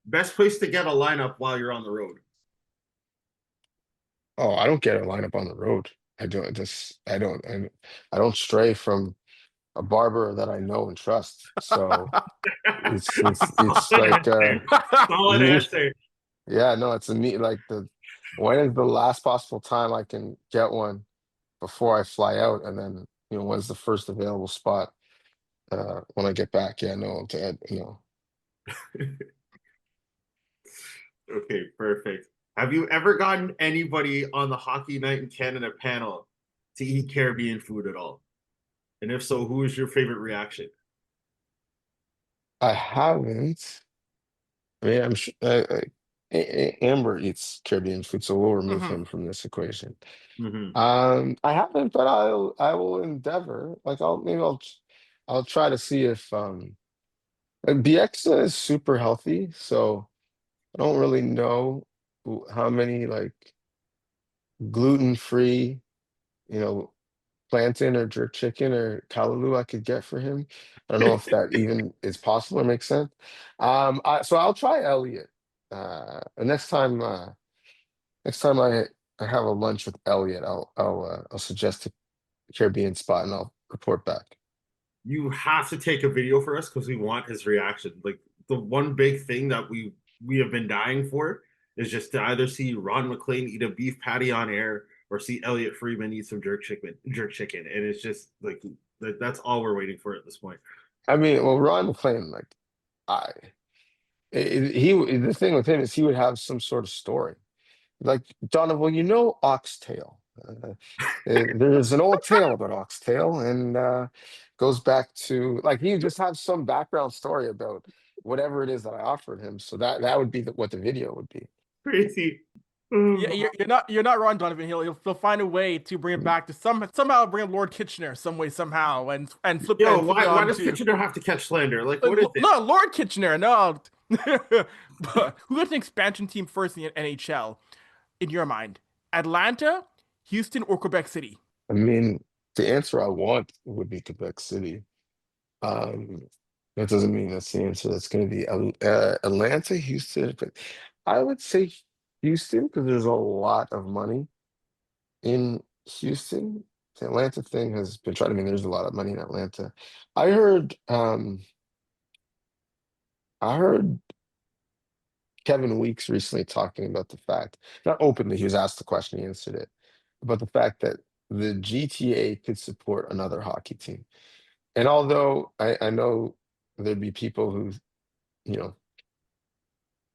Best place to get a lineup while you're on the road? Oh, I don't get a lineup on the road. I don't stray from a barber that I know and trust. So it's Solid like answer. Solid me. answer. Yeah, no, it's a me like the when is the last possible time I can get one before I fly out, and then when's the first available spot when I get back? Yeah, no, Okay, perfect. Have you ever gotten anybody on the Hockey Night in Canada panel to eat Caribbean food at all? And if so, who was your favorite reaction? I haven't. I mean, I'm sure Amber eats Caribbean food, so we'll remove Mhm. him from this equation. Mm-hmm. I haven't, but I will endeavor. Like I'll try to see if BX is super healthy, so I don't really know how many like gluten-free, you know, plantain or jerk chicken or callaloo I could get for him. I don't know if that even is possible or makes sense. So I'll try Elliot. And next time I have a lunch with Elliot, I'll suggest a Caribbean spot and I'll report back. You have to take a video for us because we want his reaction. Like the one big thing that we have been dying for is just to either see Ron McLean eat a beef patty on air or see Elliot Freeman eat some jerk chicken. And it's just like That's all we're waiting for at this point. I mean, well, Ron McClain, like, the thing with him is he would have some sort of story. Like, Donovan, well, oxtail. There's an old tale about oxtail, and goes back to, like, he would just have some background story about whatever it is that I offered him. So that would be what the video would be. Crazy. Mm. Yeah, you're not wrong, Donovan. He'll find a way to bring it back to somehow bring Lord Kitchener some way somehow and flip Yo, and flip why it on does to Kitchener have to catch slander? Like, what is it? no Lord Kitchener, no. But who gets an expansion team first in the NHL in your mind? Atlanta, Houston, or Quebec City? I mean, the answer I want would be Quebec City. Um, that doesn't mean that's the answer. That's going to be Atlanta, Houston. But I would say Houston because there's a lot of money in Houston. The Atlanta thing has been trying. I mean, there's a lot of money in Atlanta. I heard. I heard Kevin Weeks recently talking about the fact, not openly, he was asked the question, he answered it, about the fact that the GTA could support another hockey team. And although I know there'd be people who, you know,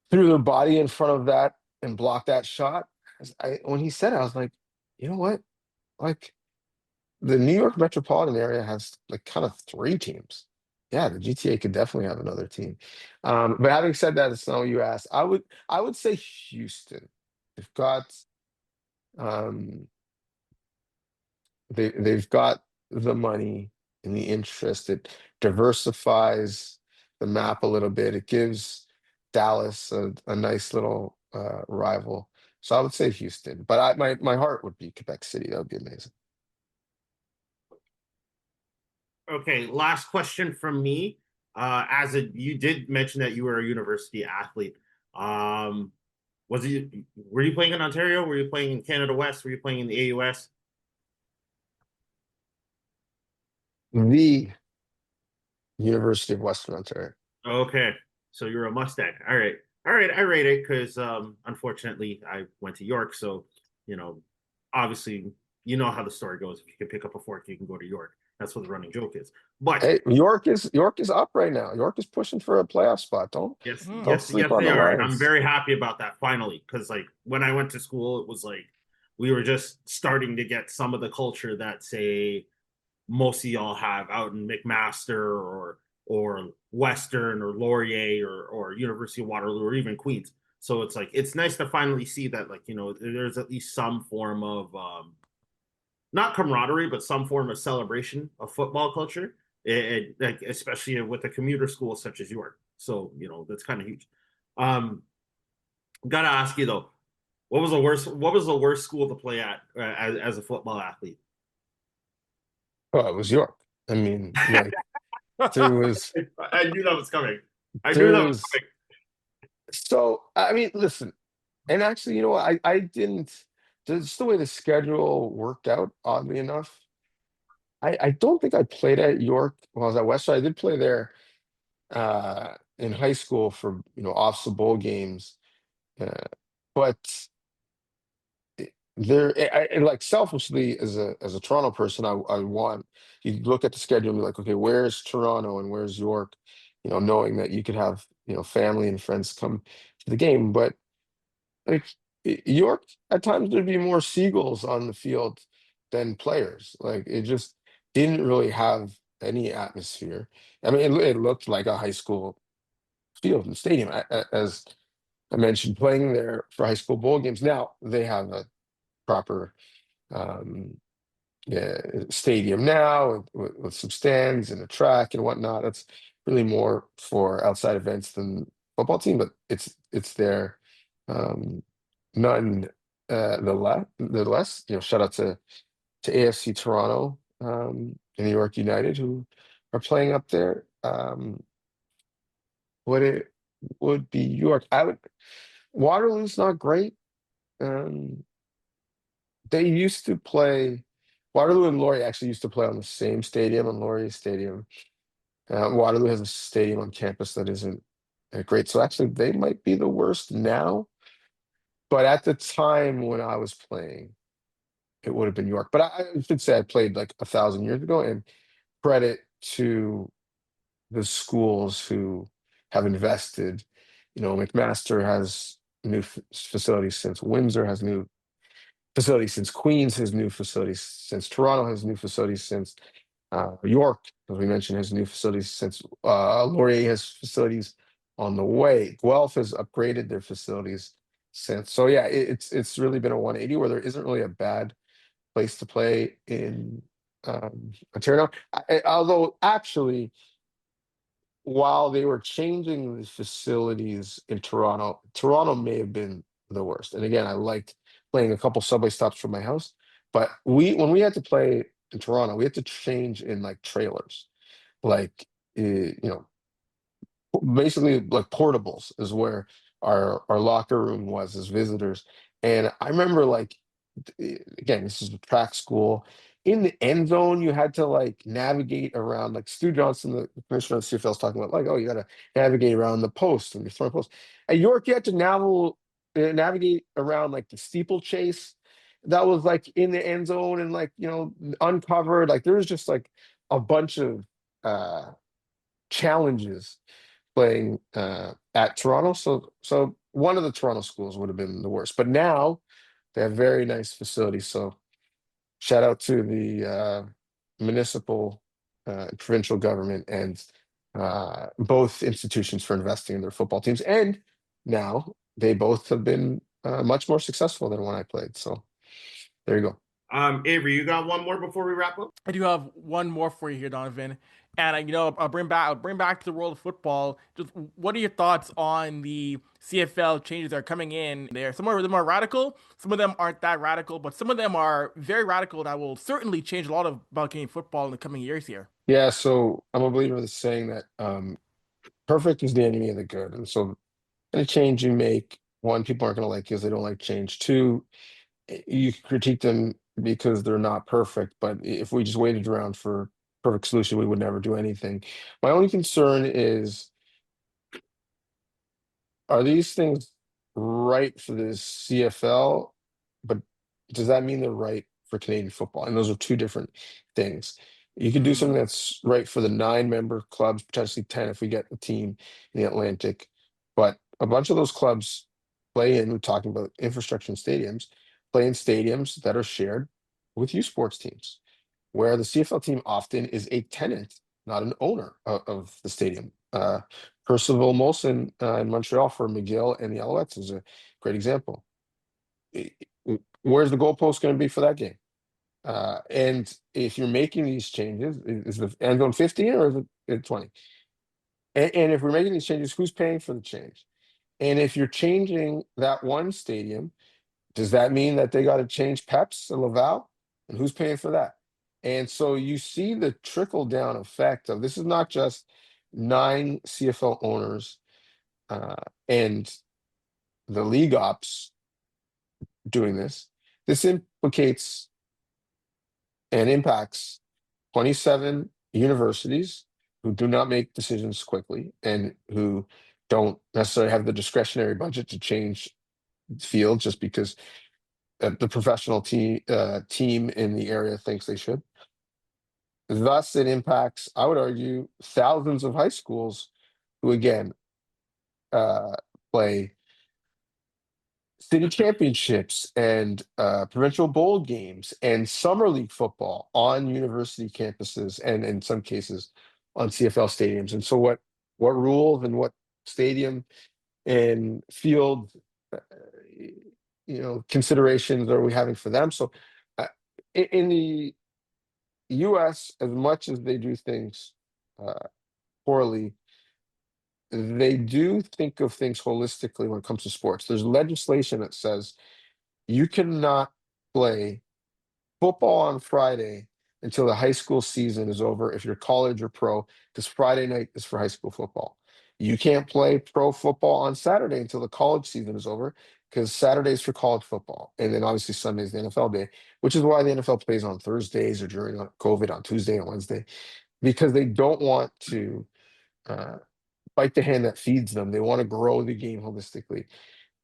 threw their body in front of that and blocked that shot, when he said it, I was like, you know what? Like, the New York metropolitan area has like kind of three teams. Yeah, the GTA could definitely have another team. But having said that, it's not what you asked. I would say Houston. They've got um they've got the money and the interest. It diversifies the map a little bit. It gives Dallas a nice little rival. So I would say Houston, but my heart would be Quebec City. That would be amazing. Okay, last question from me. You did mention that you were a university athlete. Were you playing in Ontario? Were you playing in Canada West? Were you playing in the AUS? The University of Western Ontario. Okay, so you're a Mustang. All right, all right. I rate it because unfortunately I went to York, so obviously you know how the story goes. If you can pick up a fork, you can go to York. That's what the running joke is. But Hey, York is up right now. York is pushing for a playoff spot. Don't yes, don't yes, sleep yes, on they the are, and I'm Lions. very happy about that finally. Because like when I went to school, it was like we were just starting to get some of the culture that say most of y'all have out in McMaster or Western or Laurier or University of Waterloo or even Queens. So it's like it's nice to finally see that like there's at least some form of not camaraderie but some form of celebration of football culture, like especially with a commuter school such as York. So that's kind of huge. Um, Gotta ask you though, what was the worst school to play at as a football athlete? Oh, it was York. I mean, like there was I knew that was coming. I knew there that was was coming. so I mean, listen, and actually, you know what? I didn't just the way the schedule worked out, oddly enough. I don't think I played at York when I was at Western. I did play there in high school for off the bowl games. Uh, but like selfishly as a Toronto person, I want you look at the schedule and be like, okay, where's Toronto and where's York? Knowing that you could have family and friends come to the game, but like York at times there'd be more seagulls on the field than players. Like it just didn't really have any atmosphere. I mean, it looked like a high school field and stadium. As I mentioned, playing there for high school bowl games. Now they have a proper um, yeah, stadium now with some stands and a track and whatnot. That's really more for outside events than football team, but it's there. Um, none the less, shout out to AFC Toronto and New York United who are playing up there. What it would be York. Waterloo's not great. Um, They used to play. Waterloo and Laurier actually used to play on the same stadium, on Laurier Stadium. Waterloo has a stadium on campus that isn't great. So actually, they might be the worst now. But at the time when I was playing, it would have been York. But I should say I played like 1,000 years ago, and credit to the schools who have invested. McMaster has new facilities since Windsor has new facilities since Queens has new facilities since Toronto has new facilities since York, as we mentioned, has new facilities since Laurier has facilities on the way. Guelph has upgraded their facilities since. So yeah, it's really been a 180 where there isn't really a bad place to play in Ontario. Although actually, while they were changing the facilities in Toronto, Toronto may have been the worst. And again, I liked playing a couple subway stops from my house, but when we had to play in Toronto, we had to change in like trailers, like basically like portables is where our locker room was as visitors. And I remember like again, this is a track school. In the end zone, you had to like navigate around, like Stu Johnson, the commissioner of the CFL, is talking about, like, oh, you got to navigate around the post and you're throwing posts. At York, you had to navigate around like the steeplechase that was like in the end zone and like, uncovered. Like there was just like a bunch of challenges playing at Toronto. So one of the Toronto schools would have been the worst. But now they have very nice facilities. So shout out to the municipal provincial government and both institutions for investing in their football teams. And now they both have been much more successful than when I played. So there you go. Avery, you got one more before we wrap up? I do have one more for you here, Donovan. And I'll bring back to the world of football. Just what are your thoughts on the CFL changes that are coming in there? Some of them are radical, some of them aren't that radical, but some of them are very radical that will certainly change a lot about Canadian football in the coming years here. Yeah, so I'm a believer in the saying that perfect is the enemy of the good. And so any change you make, one, people aren't going to like because they don't like change. Two, you can critique them because they're not perfect. But if we just waited around for perfect solution, we would never do anything. My only concern is, are these things right for the CFL? But does that mean they're right for Canadian football? And those are two different things. You can do something that's right for the 9-member clubs, potentially 10 if we get a team in the Atlantic. But a bunch of those clubs play in, we're talking about infrastructure and stadiums, play in stadiums that are shared with youth sports teams, where the CFL team often is a tenant, not an owner of the stadium. Percival Molson in Montreal for McGill and the Alouettes is a great example. Where's the goalpost going to be for that game? And if you're making these changes, is the end zone 15 or is it 20? And if we're making these changes, who's paying for the change? And if you're changing that one stadium, does that mean that they got to change Peps and Laval? And who's paying for that? And so you see the trickle down effect of this is not just 9 CFL owners and the league ops doing this. This implicates and impacts 27 universities who do not make decisions quickly and who don't necessarily have the discretionary budget to change field just because the professional team in the area thinks they should. Thus, it impacts, I would argue, thousands of high schools who, again, play city championships and provincial bowl games and summer league football on university campuses and in some cases on CFL stadiums. And so what rules and what stadium and field considerations are we having for them? So in the US, as much as they do things poorly, they do think of things holistically when it comes to sports. There's legislation that says you cannot play football on Friday until the high school season is over if you're college or pro, because Friday night is for high school football. You can't play pro football on Saturday until the college season is over, because Saturday is for college football. And then obviously Sunday is the NFL day, which is why the NFL plays on Thursdays or during COVID on Tuesday and Wednesday, because they don't want to bite the hand that feeds them. They want to grow the game holistically.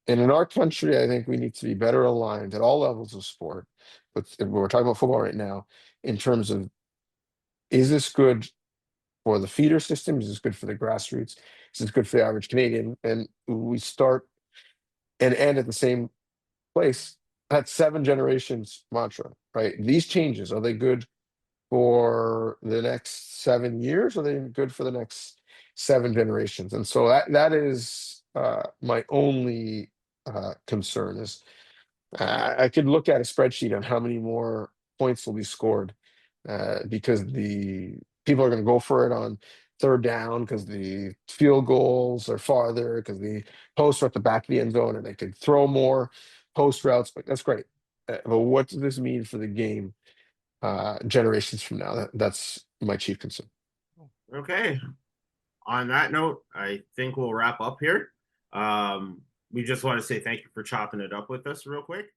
And in our country, I think we need to be better aligned at all levels of sport. But we're talking about football right now in terms of Is this good for the feeder system? Is this good for the grassroots? Is this good for the average Canadian? And we start and end at the same place. That 7 generations mantra, right? These changes, are they good for the next 7 years? Or are they good for the next 7 generations? And so that is my only concern is I could look at a spreadsheet on how many more points will be scored because the people are going to go for it on 3rd down because the field goals are farther, because the posts are at the back of the end zone and they could throw more post routes. But that's great. But what does this mean for the game generations from now? That's my chief concern. Okay. On that note, I think we'll wrap up here. We just want to say thank you for chopping it up with us real quick.